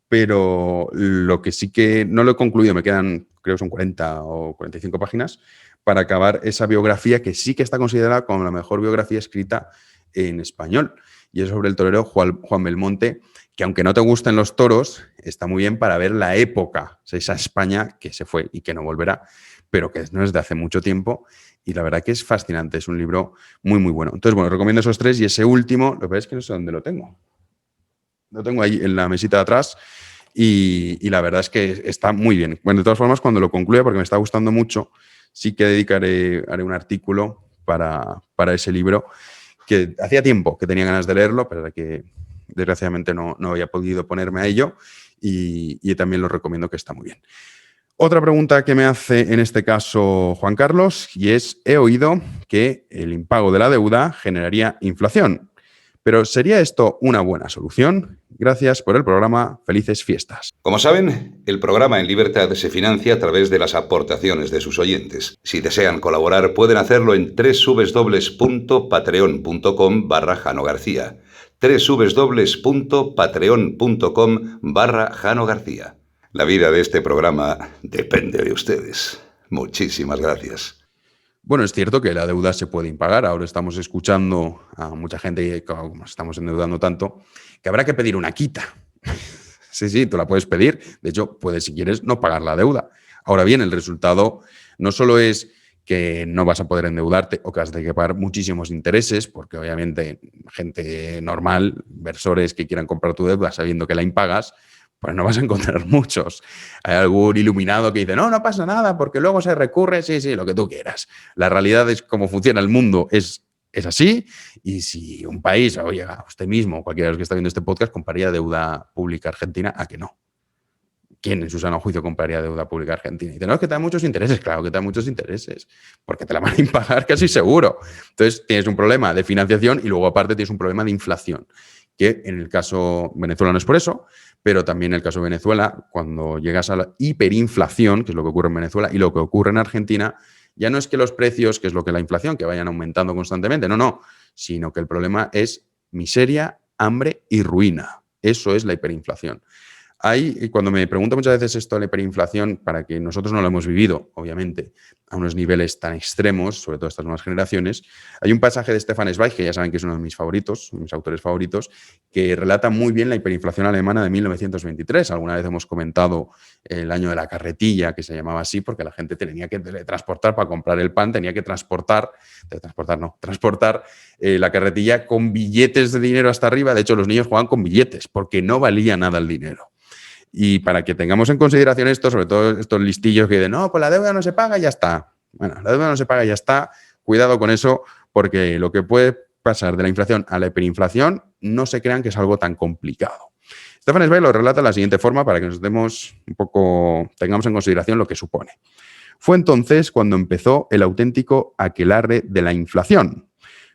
pero lo que sí que no lo he concluido, me quedan, creo que son 40 o 45 páginas, para acabar esa biografía que sí que está considerada como la mejor biografía escrita en español. Y es sobre el torero Juan Belmonte, que aunque no te gusten los toros, está muy bien para ver la época, o sea, esa España que se fue y que no volverá, pero que no es de hace mucho tiempo. Y la verdad que es fascinante, es un libro muy, muy bueno. Entonces, bueno, recomiendo esos 3 y ese último, lo que pasa es que no sé dónde lo tengo. Lo tengo ahí en la mesita de atrás y la verdad es que está muy bien. Bueno, de todas formas, cuando lo concluya, porque me está gustando mucho, sí que haré un artículo para ese libro, que hacía tiempo que tenía ganas de leerlo, pero que desgraciadamente no había podido ponerme a ello y también lo recomiendo, que está muy bien. Otra pregunta que me hace en este caso Juan Carlos, y es: he oído que el impago de la deuda generaría inflación, pero ¿sería esto una buena solución? Gracias por el programa, felices fiestas. Como saben, el programa En Libertad se financia a través de las aportaciones de sus oyentes. Si desean colaborar, pueden hacerlo en www.patreon.com/Jano García. www.patreon.com/Jano García. La vida de este programa depende de ustedes. Muchísimas gracias. Bueno, es cierto que la deuda se puede impagar. Ahora estamos escuchando a mucha gente, como nos estamos endeudando tanto, que habrá que pedir una quita. Sí, tú la puedes pedir. De hecho, puedes, si quieres, no pagar la deuda. Ahora bien, el resultado no solo es que no vas a poder endeudarte o que has de que pagar muchísimos intereses, porque obviamente gente normal, inversores que quieran comprar tu deuda sabiendo que la impagas, pues no vas a encontrar muchos. Hay algún iluminado que dice, no pasa nada, porque luego se recurre, sí, lo que tú quieras. La realidad es cómo funciona el mundo, es así, y si un país, oye, usted mismo, cualquiera de los que está viendo este podcast, compraría deuda pública argentina, ¿a que no? ¿Quién en su sano juicio compraría deuda pública argentina? Y dice, no, es que te da muchos intereses. Claro que te da muchos intereses, porque te la van a impagar casi seguro. Entonces tienes un problema de financiación y luego aparte tienes un problema de inflación, que en el caso Venezuela no es por eso, pero también en el caso de Venezuela, cuando llegas a la hiperinflación, que es lo que ocurre en Venezuela y lo que ocurre en Argentina, ya no es que los precios, que es lo que la inflación, que vayan aumentando constantemente, no, sino que el problema es miseria, hambre y ruina. Eso es la hiperinflación. Hay, cuando me pregunto muchas veces esto de la hiperinflación, para que nosotros no lo hemos vivido, obviamente, a unos niveles tan extremos, sobre todo estas nuevas generaciones, hay un pasaje de Stefan Zweig, que ya saben que es uno de mis favoritos, mis autores favoritos, que relata muy bien la hiperinflación alemana de 1923. Alguna vez hemos comentado el año de la carretilla, que se llamaba así, porque la gente tenía que transportar para comprar el pan, tenía que transportar la carretilla con billetes de dinero hasta arriba. De hecho, los niños jugaban con billetes, porque no valía nada el dinero. Y para que tengamos en consideración esto, sobre todo estos listillos que dicen, no, pues la deuda no se paga y ya está. Bueno, la deuda no se paga y ya está. Cuidado con eso, porque lo que puede pasar de la inflación a la hiperinflación, no se crean que es algo tan complicado. Stefan Zweig lo relata de la siguiente forma para que nos demos un poco, tengamos en consideración lo que supone. Fue entonces cuando empezó el auténtico aquelarre de la inflación.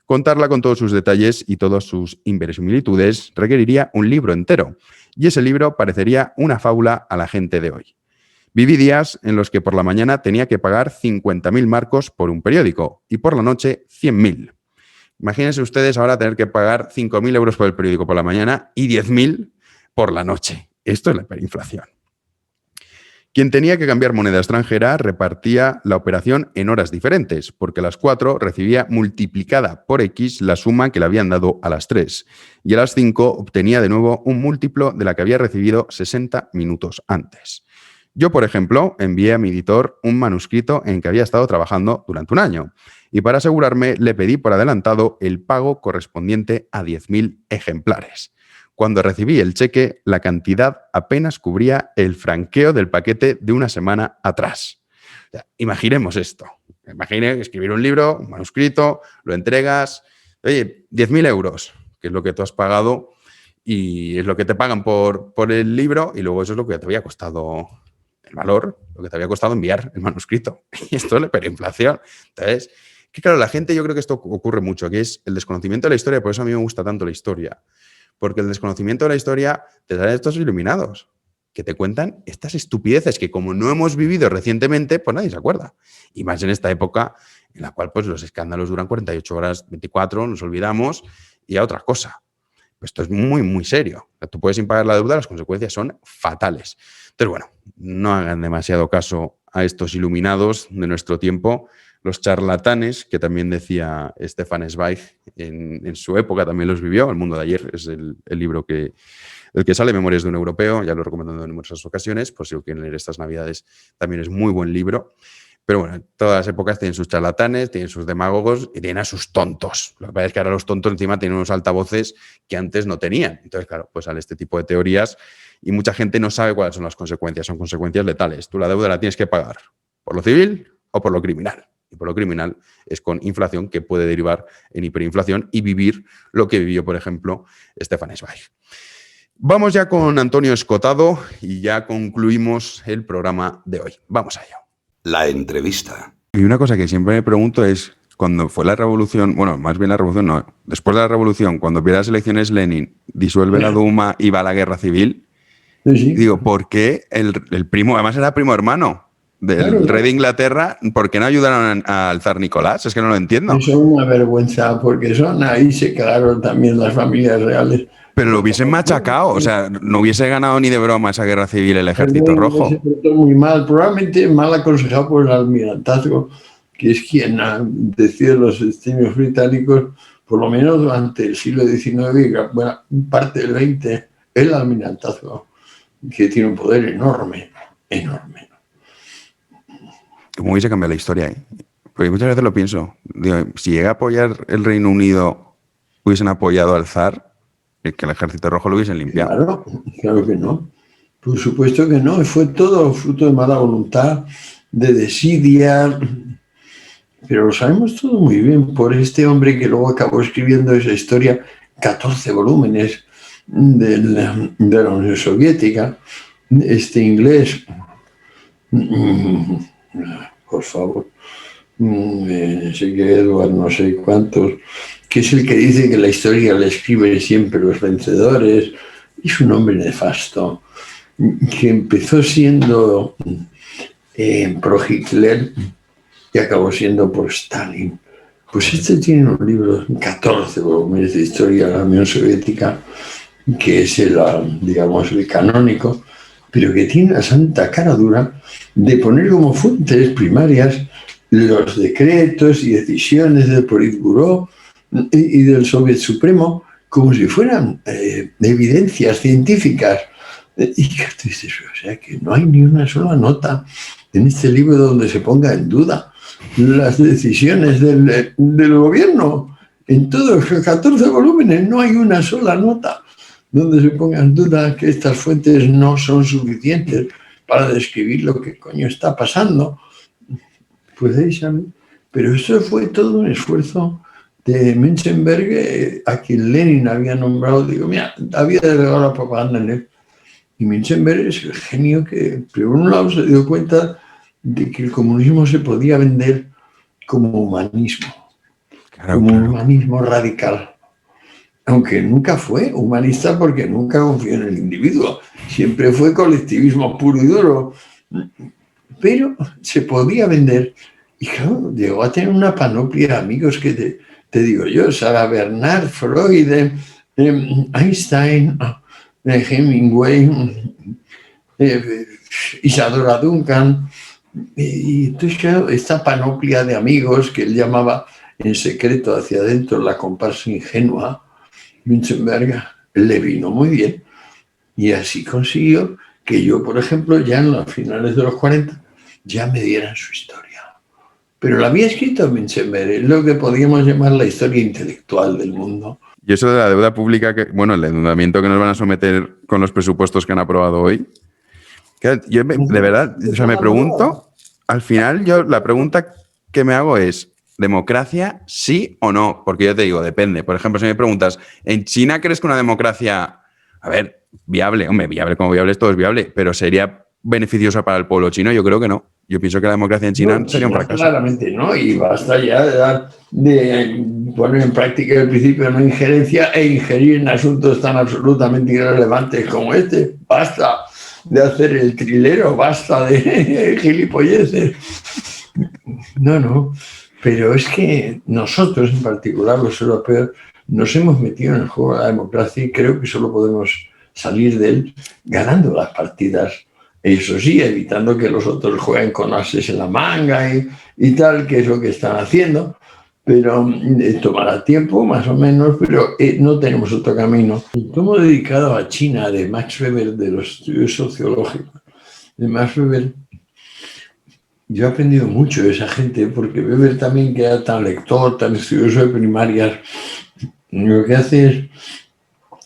Contarla con todos sus detalles y todas sus inverosimilitudes requeriría un libro entero, y ese libro parecería una fábula a la gente de hoy. Viví días en los que por la mañana tenía que pagar 50.000 marcos por un periódico y por la noche 100.000. Imagínense ustedes ahora tener que pagar 5.000 euros por el periódico por la mañana y 10.000 por la noche. Esto es la hiperinflación. Quien tenía que cambiar moneda extranjera repartía la operación en horas diferentes, porque a las 4 recibía multiplicada por X la suma que le habían dado a las 3, y a las 5 obtenía de nuevo un múltiplo de la que había recibido 60 minutos antes. Yo, por ejemplo, envié a mi editor un manuscrito en que había estado trabajando durante un año, y para asegurarme le pedí por adelantado el pago correspondiente a 10.000 ejemplares. Cuando recibí el cheque, la cantidad apenas cubría el franqueo del paquete de una semana atrás. O sea, imaginemos esto. Imagine escribir un libro, un manuscrito, lo entregas, oye, 10.000 euros, que es lo que tú has pagado y es lo que te pagan por el libro, y luego eso es lo que te había costado el valor, lo que te había costado enviar el manuscrito. Y esto es la hiperinflación. Entonces, que claro, la gente, yo creo que esto ocurre mucho, que es el desconocimiento de la historia, por eso a mí me gusta tanto la historia. Porque el desconocimiento de la historia te trae estos iluminados que te cuentan estas estupideces que, como no hemos vivido recientemente, pues nadie se acuerda. Y más en esta época en la cual pues, los escándalos duran 48 horas, 24, nos olvidamos y a otra cosa. Esto es muy, muy serio. O sea, tú puedes impagar la deuda, las consecuencias son fatales. Entonces, bueno, no hagan demasiado caso a estos iluminados de nuestro tiempo, los charlatanes, que también decía Stefan Zweig en su época, también los vivió. El mundo de ayer es el libro del que sale, Memorias de un Europeo, ya lo he recomendado en numerosas ocasiones, por si lo quieren leer estas Navidades, también es muy buen libro. Pero bueno, todas las épocas tienen sus charlatanes, tienen sus demagogos y tienen a sus tontos. Lo que pasa es que ahora los tontos encima tienen unos altavoces que antes no tenían. Entonces, claro, pues sale este tipo de teorías y mucha gente no sabe cuáles son las consecuencias. Son consecuencias letales. Tú la deuda la tienes que pagar por lo civil o por lo criminal. Y por lo criminal es con inflación que puede derivar en hiperinflación y vivir lo que vivió, por ejemplo, Stefan Zweig. Vamos ya con Antonio Escotado y ya concluimos el programa de hoy. Vamos a ello. La entrevista. Y una cosa que siempre me pregunto es, cuando fue la revolución, bueno, más bien la revolución no, después de la revolución, cuando pierde las elecciones Lenin, disuelve la Duma y va a la guerra civil, sí. Digo, ¿por qué el primo, además era primo hermano del rey de Inglaterra, por qué no ayudaron al zar Nicolás? Es que no lo entiendo. Eso es una vergüenza, porque ahí se quedaron también las familias reales. Pero lo hubiesen machacado, o sea, no hubiese ganado ni de broma esa guerra civil el Ejército Rojo. Se portó muy mal, probablemente mal aconsejado por el almirantazgo, que es quien decide los destinos británicos, por lo menos durante el siglo XIX y bueno, parte del XX, el almirantazgo, que tiene un poder enorme, enorme. ¿Cómo hubiese cambiado la historia ahí? Porque muchas veces lo pienso. Digo, si llega a apoyar el Reino Unido, hubiesen apoyado al zar, que el Ejército Rojo lo hubiesen limpiado. Claro que no. Por supuesto que no. Fue todo fruto de mala voluntad, de desidia. Pero lo sabemos todo muy bien por este hombre que luego acabó escribiendo esa historia, 14 volúmenes de la Unión Soviética, este inglés. Por favor. Sé que Edward no sé cuántos, que es el que dice que la historia la escriben siempre los vencedores. Es un hombre nefasto que empezó siendo pro-Hitler y acabó siendo por Stalin. Pues este tiene un libro, 14 volúmenes de historia de la Unión Soviética, que es el canónico, pero que tiene la santa cara dura de poner como fuentes primarias los decretos y decisiones del Politburó y del Soviet Supremo como si fueran evidencias científicas. Y que tú dices, o sea, que no hay ni una sola nota en este libro donde se ponga en duda las decisiones del gobierno. En todos los 14 volúmenes no hay una sola nota donde se ponga en duda que estas fuentes no son suficientes para describir lo que coño está pasando. Pues ahí saben. Pero eso fue todo un esfuerzo de Menschenberg, a quien Lenin había nombrado. Digo, mira, había delegado la propaganda en él. Y Menschenberg es el genio que, por un lado, se dio cuenta de que el comunismo se podía vender como humanismo, como humanismo radical. Aunque nunca fue humanista porque nunca confió en el individuo. Siempre fue colectivismo puro y duro. Pero se podía vender. Y claro, llegó a tener una panoplia de amigos que te digo yo, Sarah Bernhardt, Freud, Einstein, Hemingway, Isadora Duncan. Y entonces, claro, esta panoplia de amigos que él llamaba en secreto hacia adentro la comparsa ingenua, Menschenberg, le vino muy bien. Y así consiguió que yo, por ejemplo, ya en los finales de los 40, ya me dieran su historia. Pero la había escrito Menschenberg, es lo que podríamos llamar la historia intelectual del mundo. Y eso de la deuda pública, el endeudamiento que nos van a someter con los presupuestos que han aprobado hoy, yo de verdad, o sea, me pregunto, al final la pregunta que me hago es, ¿democracia sí o no? Porque yo te digo, depende. Por ejemplo, si me preguntas, ¿en China crees que una democracia, viable? Hombre, viable como viable, todo es viable, pero ¿sería beneficiosa para el pueblo chino? Yo creo que no. Yo pienso que la democracia en China sería un fracaso. Claramente no, y basta ya de poner en práctica el principio de no injerencia e ingerir en asuntos tan absolutamente irrelevantes como este. Basta de hacer el trilero, basta de gilipolleces. No, pero es que nosotros, en particular los europeos, nos hemos metido en el juego de la democracia y creo que solo podemos salir de él ganando las partidas. Eso sí, evitando que los otros jueguen con ases en la manga y tal, que es lo que están haciendo. Pero tomará tiempo, más o menos, pero no tenemos otro camino. Como dedicado a China, de Max Weber, de los estudios sociológicos, de Max Weber, yo he aprendido mucho de esa gente, porque Weber también, que era tan lector, tan estudioso de primarias, lo que hace es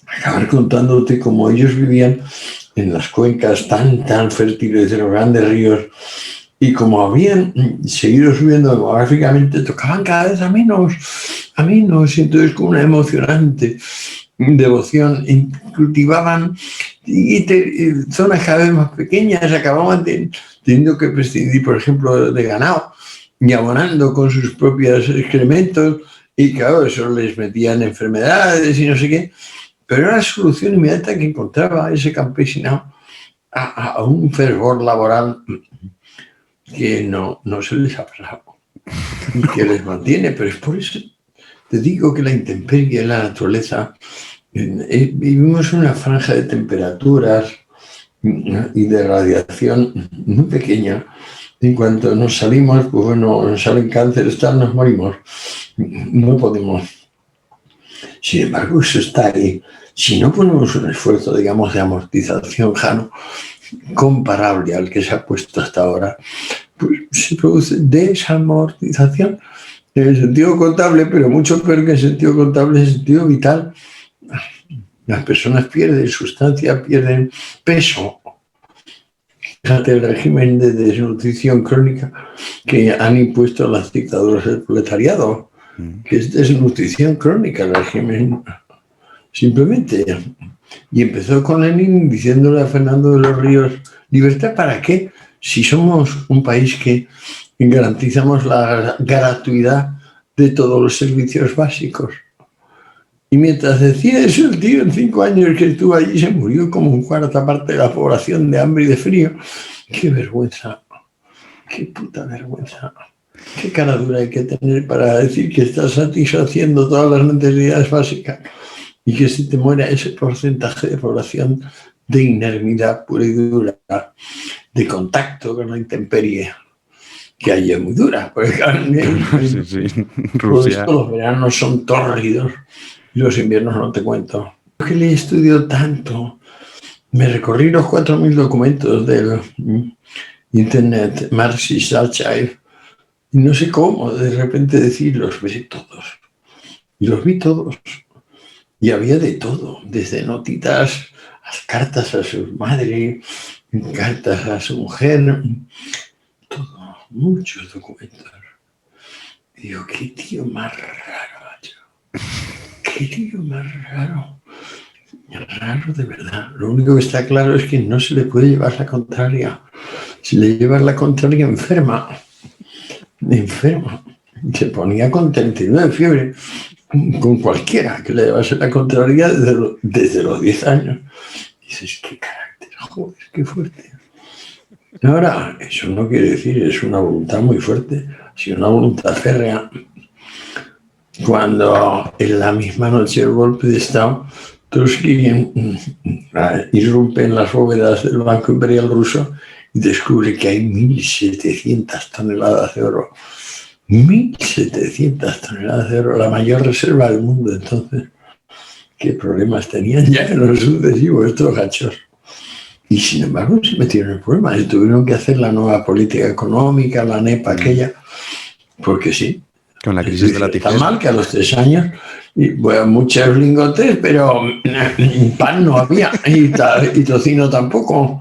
acabar contándote cómo ellos vivían en las cuencas tan fértiles de los grandes ríos, y como habían seguido subiendo demográficamente, tocaban cada vez a menos, y entonces con una emocionante devoción cultivaban zonas cada vez más pequeñas, acababan teniendo que prescindir, por ejemplo, de ganado y abonando con sus propios excrementos, y claro, eso les metían enfermedades y no sé qué, pero era la solución inmediata que encontraba ese campesinado a un fervor laboral que no se les ha pasado y que les mantiene. Pero es por eso te digo que la intemperie de la naturaleza, vivimos en una franja de temperaturas y de radiación muy pequeña. En cuanto nos salimos, pues bueno, nos salen cánceres, nos morimos, no podemos. Sin embargo, eso está ahí. Si no ponemos un esfuerzo, digamos, de amortización, Jano, comparable al que se ha puesto hasta ahora, pues se produce desamortización en el sentido contable, pero mucho peor que en el sentido contable, en el sentido vital. Las personas pierden sustancia, pierden peso. Fíjate el régimen de desnutrición crónica que han impuesto las dictaduras del proletariado, que es desnutrición crónica el régimen, simplemente. Y empezó con Lenin diciéndole a Fernando de los Ríos: ¿libertad para qué? Si somos un país que garantizamos la gratuidad de todos los servicios básicos. Y mientras decía eso, el tío en 5 años que estuvo allí se murió como un cuarta parte de la población de hambre y de frío. ¡Qué vergüenza! ¡Qué puta vergüenza! ¡Qué cara dura hay que tener para decir que estás satisfaciendo todas las necesidades básicas y que se te muera ese porcentaje de población de inermidad pura y dura, de contacto con la intemperie, que allí es muy dura? Porque sí. Por esto los veranos son tórridos y los inviernos no te cuento. Que le he estudiado tanto, me recorrí los 4.000 documentos del Internet Marxist Archive y no sé cómo de repente decir, los vi todos. Y los vi todos. Y había de todo, desde notitas, cartas a su madre, cartas a su mujer, todo, muchos documentos. Y digo, qué tío más raro, macho. Qué tío más raro. Raro de verdad. Lo único que está claro es que no se le puede llevar la contraria. Si le llevas la contraria, enferma. Se ponía con 39 de fiebre. Con cualquiera que le llevase la contraria desde los 10 años. Y dices, qué carácter, joder, qué fuerte. Ahora, eso no quiere decir, es una voluntad muy fuerte, sino una voluntad férrea. Cuando en la misma noche del golpe de Estado, Trotsky irrumpe en las bóvedas del Banco Imperial Ruso y descubre que hay 1.700 toneladas de oro. 1.700 toneladas de oro, la mayor reserva del mundo. Entonces, ¿qué problemas tenían ya en lo sucesivo estos gachos? Y sin embargo se metieron en problemas y tuvieron que hacer la nueva política económica, la NEP aquella, porque sí. Con la crisis de la tijera. Está mal que a los 3 años, y, bueno, muchos lingotes, pero pan no había y tocino tampoco.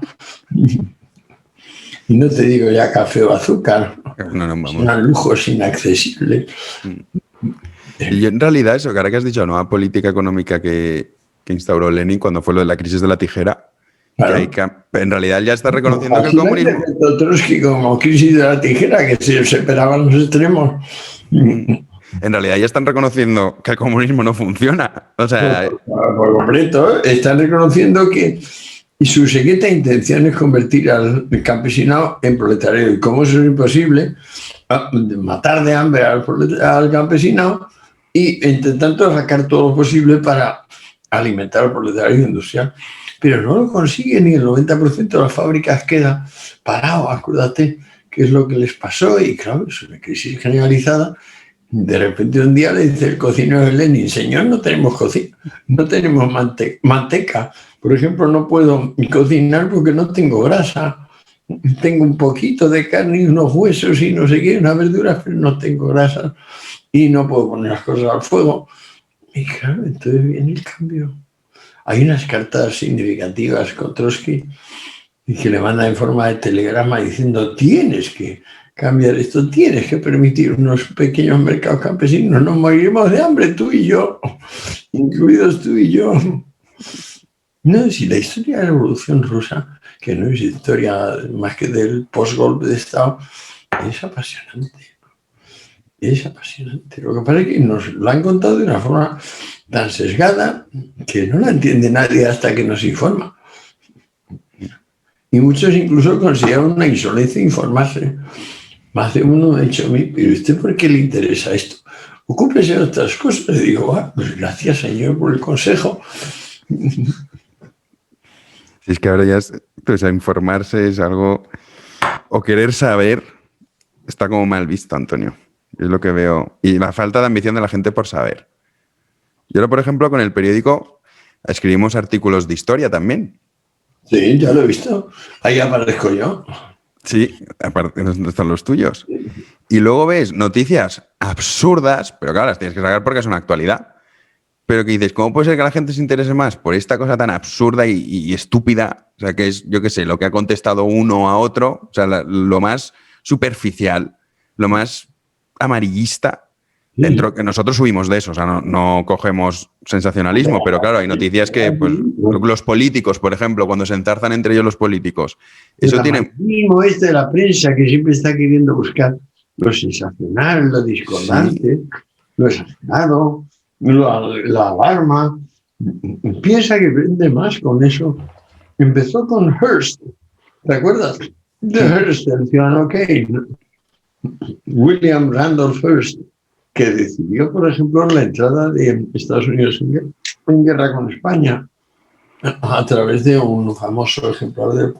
Y no te digo ya café o azúcar. No, vamos. Son lujos inaccesibles. Y en realidad eso, que ahora que has dicho, la nueva política económica que instauró Lenin cuando fue lo de la crisis de la tijera, claro. Que en realidad ya está reconociendo que el comunismo... Trotsky como crisis de la tijera, que se separaban los extremos. En realidad ya están reconociendo que el comunismo no funciona. O sea... Por completo, están reconociendo que su secreta intención es convertir al campesinado en proletario. Y como eso es imposible, matar de hambre al campesinado y intentando sacar todo lo posible para alimentar al proletario industrial. Pero no lo consigue, ni el 90% de las fábricas queda parado, acuérdate qué es lo que les pasó, y claro, es una crisis generalizada. De repente un día le dice el cocinero de Lenin: señor, no tenemos cocina, no tenemos manteca, por ejemplo, no puedo cocinar porque no tengo grasa, tengo un poquito de carne y unos huesos y no sé qué, unas verduras, pero no tengo grasa y no puedo poner las cosas al fuego. Y claro, entonces viene el cambio. Hay unas cartas significativas con Trotsky y que le manda en forma de telegrama diciendo: tienes que cambiar esto, tienes que permitir unos pequeños mercados campesinos, nos moriremos de hambre tú y yo, incluidos tú y yo. No, si la historia de la Revolución Rusa, que no es historia más que del postgolpe de Estado, es apasionante. Es apasionante. Lo que pasa es que nos lo han contado de una forma tan sesgada que no la entiende nadie hasta que nos informa. Y muchos incluso consideran una insolencia informarse. Más de uno me ha dicho a mí: ¿pero usted por qué le interesa esto? Ocúpese de otras cosas. Y digo: pues gracias, señor, por el consejo. Si es que ahora ya pues, informarse es algo... O querer saber está como mal visto, Antonio. Es lo que veo. Y la falta de ambición de la gente por saber. Yo ahora, por ejemplo, con el periódico escribimos artículos de historia también. Sí, ya lo he visto. Ahí aparezco yo. Sí, aparte ¿dónde están los tuyos? Y luego ves noticias absurdas, pero claro, las tienes que sacar porque es una actualidad. Pero que dices, ¿cómo puede ser que la gente se interese más por esta cosa tan absurda y estúpida? O sea, que es, yo qué sé, lo que ha contestado uno a otro, o sea, lo más superficial, lo más amarillista, dentro que nosotros subimos de eso, o sea, no cogemos sensacionalismo, pero claro, hay noticias que, pues, los políticos, por ejemplo, cuando se enzarzan entre ellos los políticos, eso tiene... mismo de la prensa que siempre está queriendo buscar lo sensacional, lo discordante, lo exagerado, la alarma. Piensa que vende más con eso. Empezó con Hearst, ¿te acuerdas? De Hearst, el ciudadano Kane, William Randolph Hearst, que decidió, por ejemplo, la entrada de Estados Unidos en guerra con España a través de un famoso ejemplar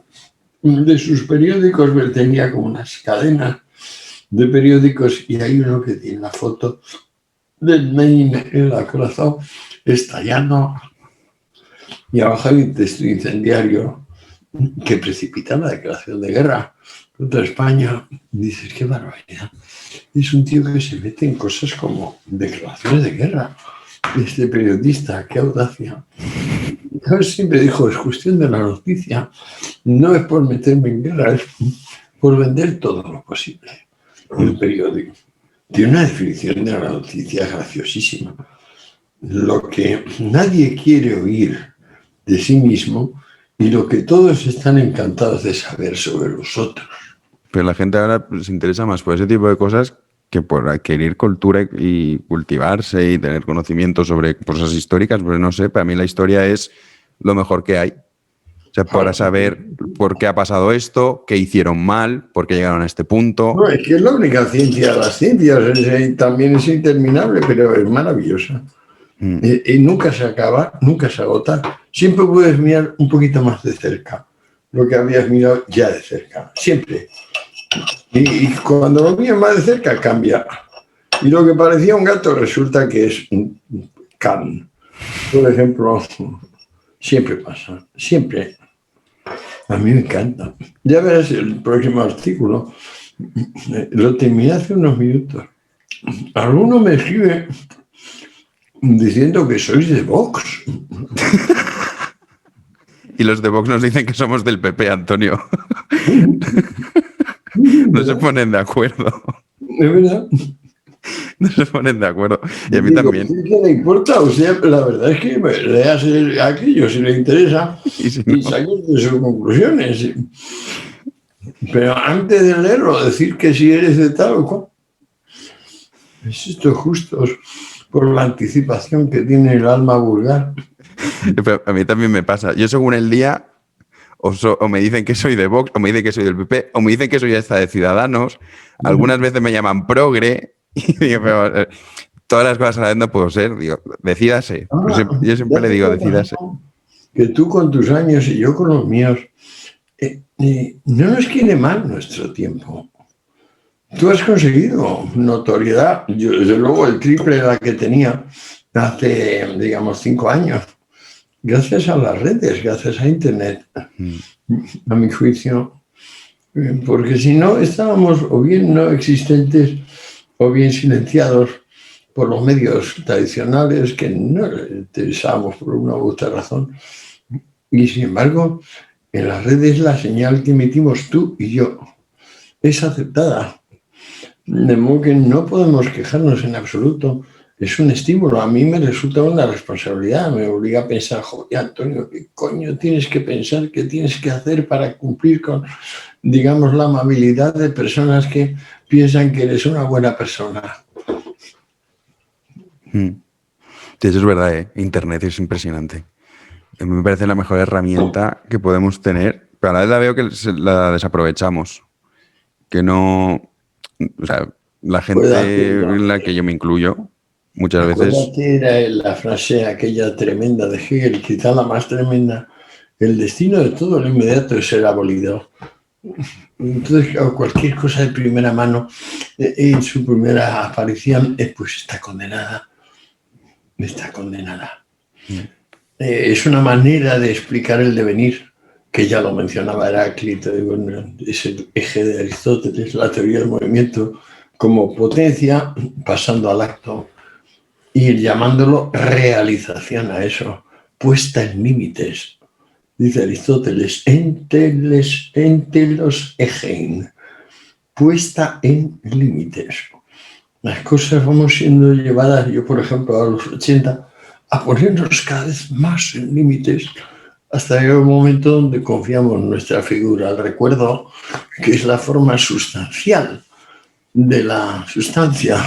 de sus periódicos. Tenía como unas cadenas de periódicos y hay uno que tiene la foto del Maine, el acorazado, estallando, y abajo hay un texto incendiario que precipita la declaración de guerra contra España. Dices: qué barbaridad. Es un tío que se mete en cosas como declaraciones de guerra. Este periodista, qué audacia. Él siempre dijo: es cuestión de la noticia, no es por meterme en guerra, es por vender todo lo posible. El periódico tiene una definición de la noticia graciosísima. Lo que nadie quiere oír de sí mismo y lo que todos están encantados de saber sobre los otros. Pero la gente ahora se interesa más por ese tipo de cosas que por adquirir cultura y cultivarse y tener conocimiento sobre cosas históricas. Pues no sé, para mí la historia es lo mejor que hay. O sea, para saber por qué ha pasado esto, qué hicieron mal, por qué llegaron a este punto. No, es que es la única ciencia de las ciencias. También es interminable, pero es maravillosa. Y nunca se acaba, nunca se agota. Siempre puedes mirar un poquito más de cerca lo que habías mirado ya de cerca. Siempre. Y cuando lo miras más de cerca, cambia. Y lo que parecía un gato resulta que es un can. Por ejemplo, siempre pasa. Siempre. A mí me encanta. Ya verás el próximo artículo. Lo terminé hace unos minutos. Alguno me escribe diciendo que sois de Vox. Y los de Vox nos dicen que somos del PP, Antonio. No se ponen de acuerdo. ¿Es verdad? No se ponen de acuerdo. Y a mí también. ¿Qué le importa? O sea, la verdad es que leas aquello si le interesa y saques de sus conclusiones. Pero antes de leerlo, decir que si eres de tal o cual. Es esto justo por la anticipación que tiene el alma vulgar. Pero a mí también me pasa. Yo según el día, o me dicen que soy de Vox, o me dicen que soy del PP, o me dicen que soy hasta de Ciudadanos. Algunas veces me llaman progre. Y digo, todas las cosas a la vez no puedo ser. Digo, decídase. Yo siempre le digo, decídase. Que tú con tus años y yo con los míos, no nos quiere mal nuestro tiempo. Tú has conseguido notoriedad, yo desde luego el triple de la que tenía hace, digamos, 5 años, gracias a las redes, gracias a Internet, a mi juicio, porque si no estábamos o bien no existentes o bien silenciados por los medios tradicionales que no les interesábamos por una u otra razón. Y sin embargo, en las redes la señal que emitimos tú y yo es aceptada. De modo que no podemos quejarnos en absoluto. Es un estímulo. A mí me resulta una responsabilidad. Me obliga a pensar, joder, Antonio, ¿qué coño tienes que pensar? ¿Qué tienes que hacer para cumplir con, digamos, la amabilidad de personas que piensan que eres una buena persona? Sí, eso es verdad, ¿eh? Internet es impresionante. A mí me parece la mejor herramienta que podemos tener, pero a la vez la veo que la desaprovechamos. Que no... O sea, la gente en la que yo me incluyo, muchas veces... Era la frase aquella tremenda de Hegel, quizá la más tremenda: el destino de todo lo inmediato es ser abolido. Entonces, cualquier cosa de primera mano, en su primera aparición, pues está condenada. Está condenada. Es una manera de explicar el devenir, que ya lo mencionaba Heráclito, es el eje de Aristóteles, la teoría del movimiento como potencia, pasando al acto, y llamándolo realización a eso, puesta en límites. Dice Aristóteles, entelos egein, puesta en límites. Las cosas vamos siendo llevadas, yo por ejemplo a los 80, a ponernos cada vez más en límites, hasta llegar un momento donde confiamos en nuestra figura, el recuerdo, que es la forma sustancial de la sustancia,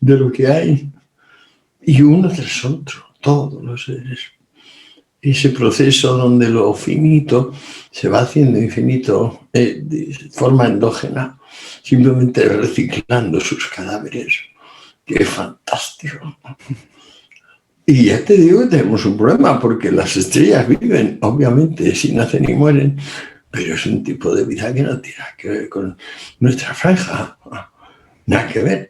de lo que hay, y uno tras otro, todos los seres. Ese proceso donde lo finito se va haciendo infinito de forma endógena, simplemente reciclando sus cadáveres. ¡Qué fantástico! Y ya te digo que tenemos un problema, porque las estrellas viven, obviamente, si nacen y mueren, pero es un tipo de vida que no tiene que ver con nuestra franja, nada que ver.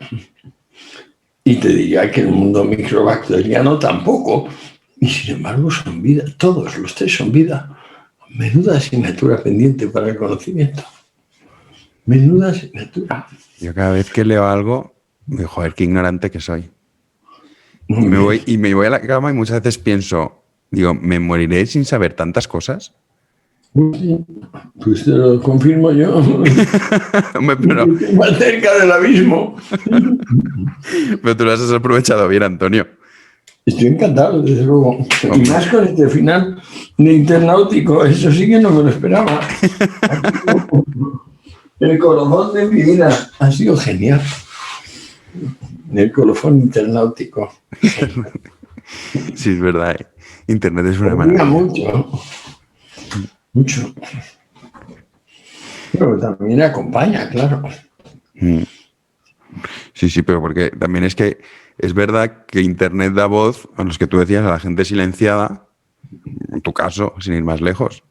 Y te diría que el mundo microbacteriano tampoco, y sin embargo son vida, todos los 3 son vida. Menuda asignatura pendiente para el conocimiento. Menuda asignatura. Yo cada vez que leo algo, me digo, joder, qué ignorante que soy. Y me voy a la cama y muchas veces pienso, digo, ¿me moriré sin saber tantas cosas? Pues te lo confirmo yo. Pero, más cerca del abismo. Pero tú lo has aprovechado bien, Antonio. Estoy encantado, desde luego. Y más con este final de Internautico, eso sí que no me lo esperaba. El colofón de mi vida ha sido genial. El colofón internautico. Sí, es verdad. Internet es una maravilla. Mucho. Pero también acompaña, claro. Sí, pero porque también es que es verdad que Internet da voz a los que tú decías, a la gente silenciada, en tu caso, sin ir más lejos.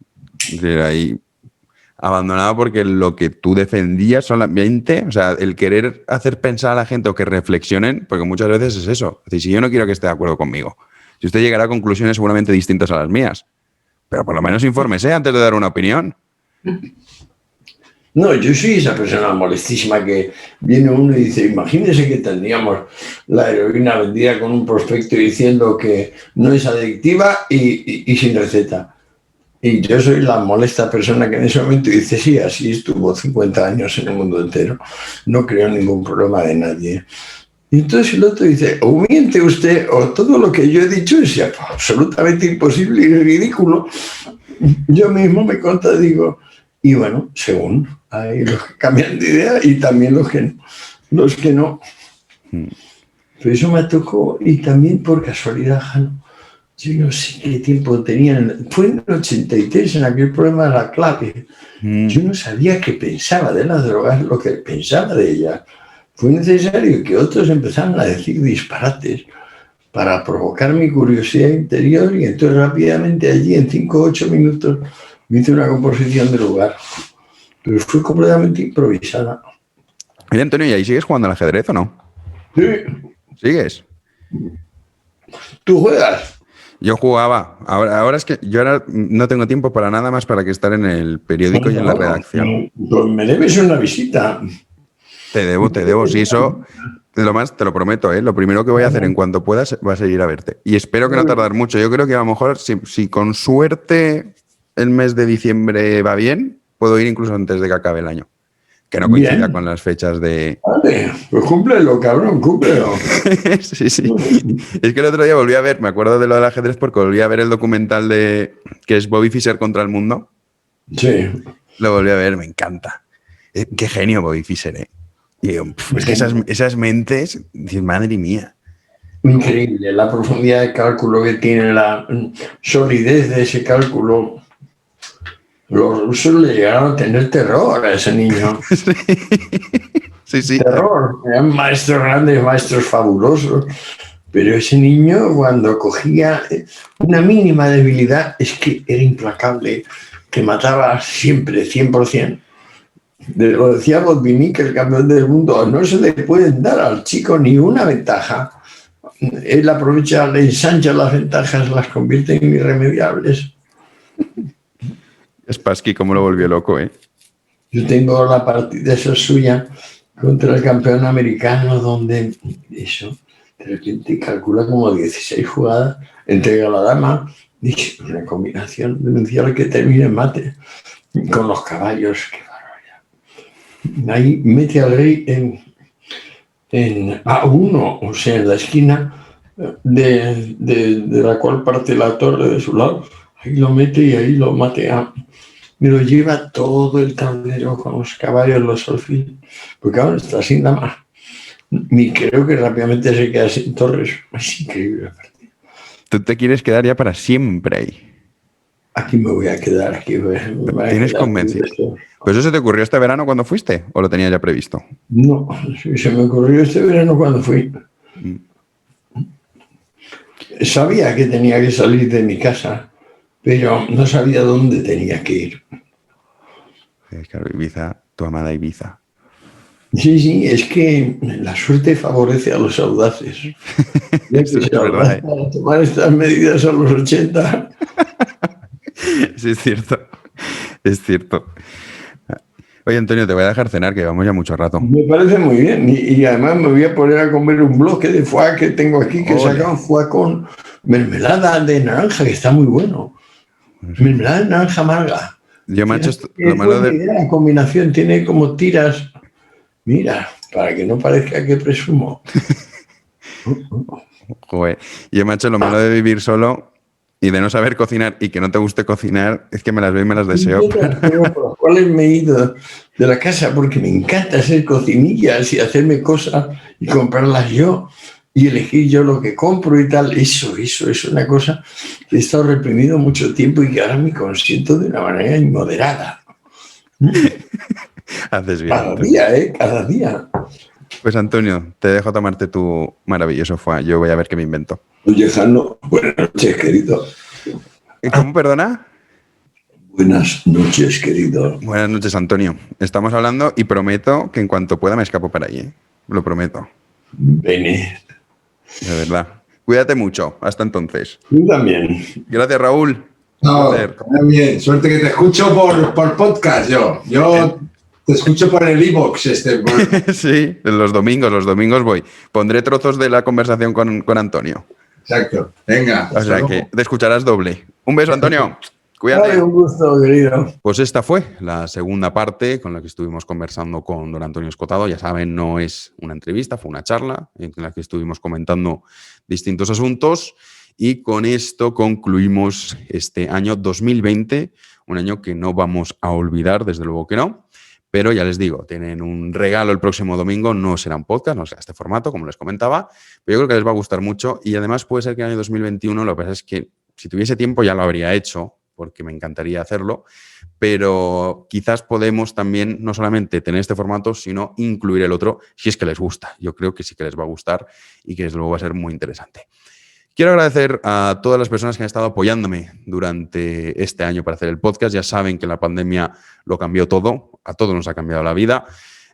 Es decir, ahí abandonada porque lo que tú defendías solamente, o sea, el querer hacer pensar a la gente o que reflexionen, porque muchas veces es eso. Es decir, si yo no quiero que esté de acuerdo conmigo, si usted llegará a conclusiones seguramente distintas a las mías, pero por lo menos infórmese antes de dar una opinión. No, yo soy esa persona molestísima que viene uno y dice, imagínese que tendríamos la heroína vendida con un prospecto diciendo que no es adictiva y sin receta. Y yo soy la molesta persona que en ese momento dice, sí, así estuvo 50 años en el mundo entero, no creo ningún problema de nadie. Y entonces el otro dice, o miente usted, o todo lo que yo he dicho es absolutamente imposible y ridículo. Yo mismo me contradigo. Y bueno, según, hay los que cambian de idea y también los que no. Pero eso me tocó, y también por casualidad, Jano. Yo no sé qué tiempo tenían. Fue en el 83, en aquel programa de La Clave. Yo no sabía que pensaba de las drogas lo que pensaba de ellas. fue necesario que otros empezaran a decir disparates para provocar mi curiosidad interior y entonces rápidamente allí en 5 o 8 minutos me hice una composición del lugar. Pero fue completamente improvisada. Oye, Antonio, ¿y ahí sigues jugando al ajedrez o no? Sí. ¿Sigues? ¿Tú juegas? Yo jugaba. Ahora es que yo ahora no tengo tiempo para nada más para que estar en el periódico y en la redacción. Pues me debes una visita. Te debo. Si eso, lo más, te lo prometo, ¿eh? Lo primero que voy a hacer en cuanto puedas va a ser ir a verte. Y espero que no tardar mucho. Yo creo que a lo mejor, si con suerte el mes de diciembre va bien, puedo ir incluso antes de que acabe el año. Que no coincida Bien. con las fechas de... Vale, pues cúmplelo, cabrón, cúmplelo. Sí. Es que el otro día volví a ver, me acuerdo de lo del ajedrez porque volví a ver el documental que es Bobby Fischer contra el mundo. Sí. Lo volví a ver, me encanta. Qué genio Bobby Fischer, ¿eh? Y digo, es que esas mentes, dices, madre mía. Increíble, la profundidad de cálculo que tiene, la solidez de ese cálculo. Los rusos le llegaron a tener terror a ese niño. Sí. Terror. Eran maestros grandes, maestros fabulosos. Pero ese niño, cuando cogía una mínima debilidad, es que era implacable, que mataba siempre, 100%. Lo decía Botvinnik, el campeón del mundo, no se le pueden dar al chico ni una ventaja. Él aprovecha, le ensancha las ventajas, las convierte en irremediables. Spassky como lo volvió loco, ¿eh? Yo tengo la partida esa suya contra el campeón americano donde eso, de repente calcula como 16 jugadas, entrega a la dama, dice una combinación demencial que termina en mate con los caballos. Qué barbaridad. Ahí mete al rey en A1, o sea, en la esquina de la cual parte la torre de su lado. Ahí lo mete y ahí lo matea. Me lo lleva todo el tablero con los caballos, los alfiles, porque ahora está sin dama. Y creo que rápidamente se queda sin torres. Es increíble la partida. Tú te quieres quedar ya para siempre ahí. Aquí me voy a quedar, aquí ¿Tienes convencido? ¿Pues eso se te ocurrió este verano cuando fuiste o lo tenías ya previsto? No, se me ocurrió este verano cuando fui. Sabía que tenía que salir de mi casa, pero no sabía dónde tenía que ir. Claro, Ibiza, tu amada Ibiza. Sí, es que la suerte favorece a los audaces. Eso es verdad, ¿eh? Para tomar estas medidas a los 80. Sí, es cierto. Oye, Antonio, te voy a dejar cenar, que llevamos ya mucho rato. Me parece muy bien. Y además me voy a poner a comer un bloque de foie que tengo aquí, que saca un foie con mermelada de naranja, que está muy bueno. Mermelada de naranja amarga. Yo, macho, lo malo de... La combinación tiene como tiras. Mira, para que no parezca que presumo. Joder. Yo, macho, lo malo de vivir solo y de no saber cocinar y que no te guste cocinar es que me las veo y me las deseo. Por los cuales me he ido de la casa porque me encanta hacer cocinillas y hacerme cosas y comprarlas yo y elegir yo lo que compro y tal. Eso es una cosa que he estado reprimido mucho tiempo y que ahora me consiento de una manera inmoderada. Haces bien. Cada día, cada día. Pues Antonio, te dejo tomarte tu maravilloso foie. Yo voy a ver qué me invento. Oye, Jano, buenas noches, querido. ¿Cómo, perdona? Buenas noches, querido. Buenas noches, Antonio. Estamos hablando y prometo que en cuanto pueda me escapo para allí, ¿eh? Lo prometo. Vene. De verdad. Cuídate mucho. Hasta entonces. Tú también. Gracias, Raúl. No, bien. Suerte que te escucho por podcast yo. Yo te escucho por el iVoox Sí, los domingos voy. Pondré trozos de la conversación con Antonio. Exacto. Venga. O sea que te escucharás doble. Un beso, Antonio. Cuídate. Ay, un gusto, querido. Pues esta fue la segunda parte con la que estuvimos conversando con don Antonio Escotado. Ya saben, no es una entrevista, fue una charla en la que estuvimos comentando distintos asuntos. Y con esto concluimos este año 2020, un año que no vamos a olvidar, desde luego que no. Pero ya les digo, tienen un regalo el próximo domingo, no será un podcast, no será este formato, como les comentaba, pero yo creo que les va a gustar mucho y además puede ser que el año 2021, lo que pasa es que si tuviese tiempo ya lo habría hecho, porque me encantaría hacerlo, pero quizás podemos también no solamente tener este formato, sino incluir el otro si es que les gusta. Yo creo que sí que les va a gustar y que desde luego va a ser muy interesante. Quiero agradecer a todas las personas que han estado apoyándome durante este año para hacer el podcast. Ya saben que la pandemia lo cambió todo, a todos nos ha cambiado la vida.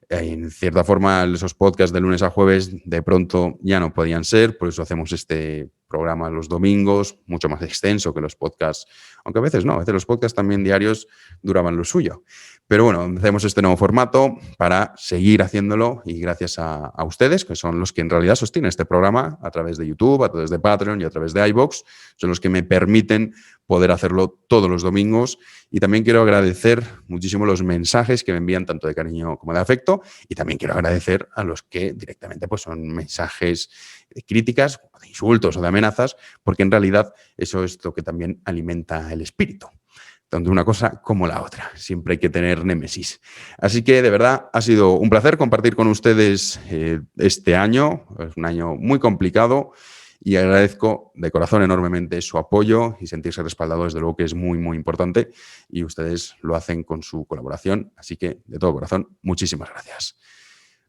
En cierta forma, esos podcasts de lunes a jueves de pronto ya no podían ser, por eso hacemos este programa los domingos, mucho más extenso que los podcasts, aunque a veces no, a veces los podcasts también diarios duraban lo suyo. Pero bueno, hacemos este nuevo formato para seguir haciéndolo y gracias a ustedes, que son los que en realidad sostienen este programa a través de YouTube, a través de Patreon y a través de iVoox, son los que me permiten poder hacerlo todos los domingos. Y también quiero agradecer muchísimo los mensajes que me envían tanto de cariño como de afecto y también quiero agradecer a los que directamente pues, son mensajes de críticas, de insultos o de amenazas, porque en realidad eso es lo que también alimenta el espíritu. Tanto una cosa como la otra. Siempre hay que tener némesis. Así que, de verdad, ha sido un placer compartir con ustedes este año. Es un año muy complicado y agradezco de corazón enormemente su apoyo y sentirse respaldado, desde luego que es muy, muy importante y ustedes lo hacen con su colaboración. Así que, de todo corazón, muchísimas gracias.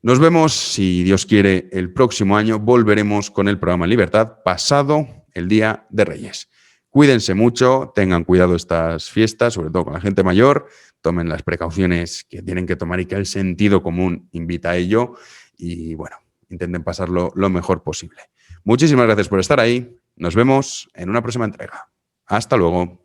Nos vemos, si Dios quiere, el próximo año. Volveremos con el programa en libertad, pasado el Día de Reyes. Cuídense mucho, tengan cuidado estas fiestas, sobre todo con la gente mayor, tomen las precauciones que tienen que tomar y que el sentido común invita a ello y, bueno, intenten pasarlo lo mejor posible. Muchísimas gracias por estar ahí. Nos vemos en una próxima entrega. Hasta luego.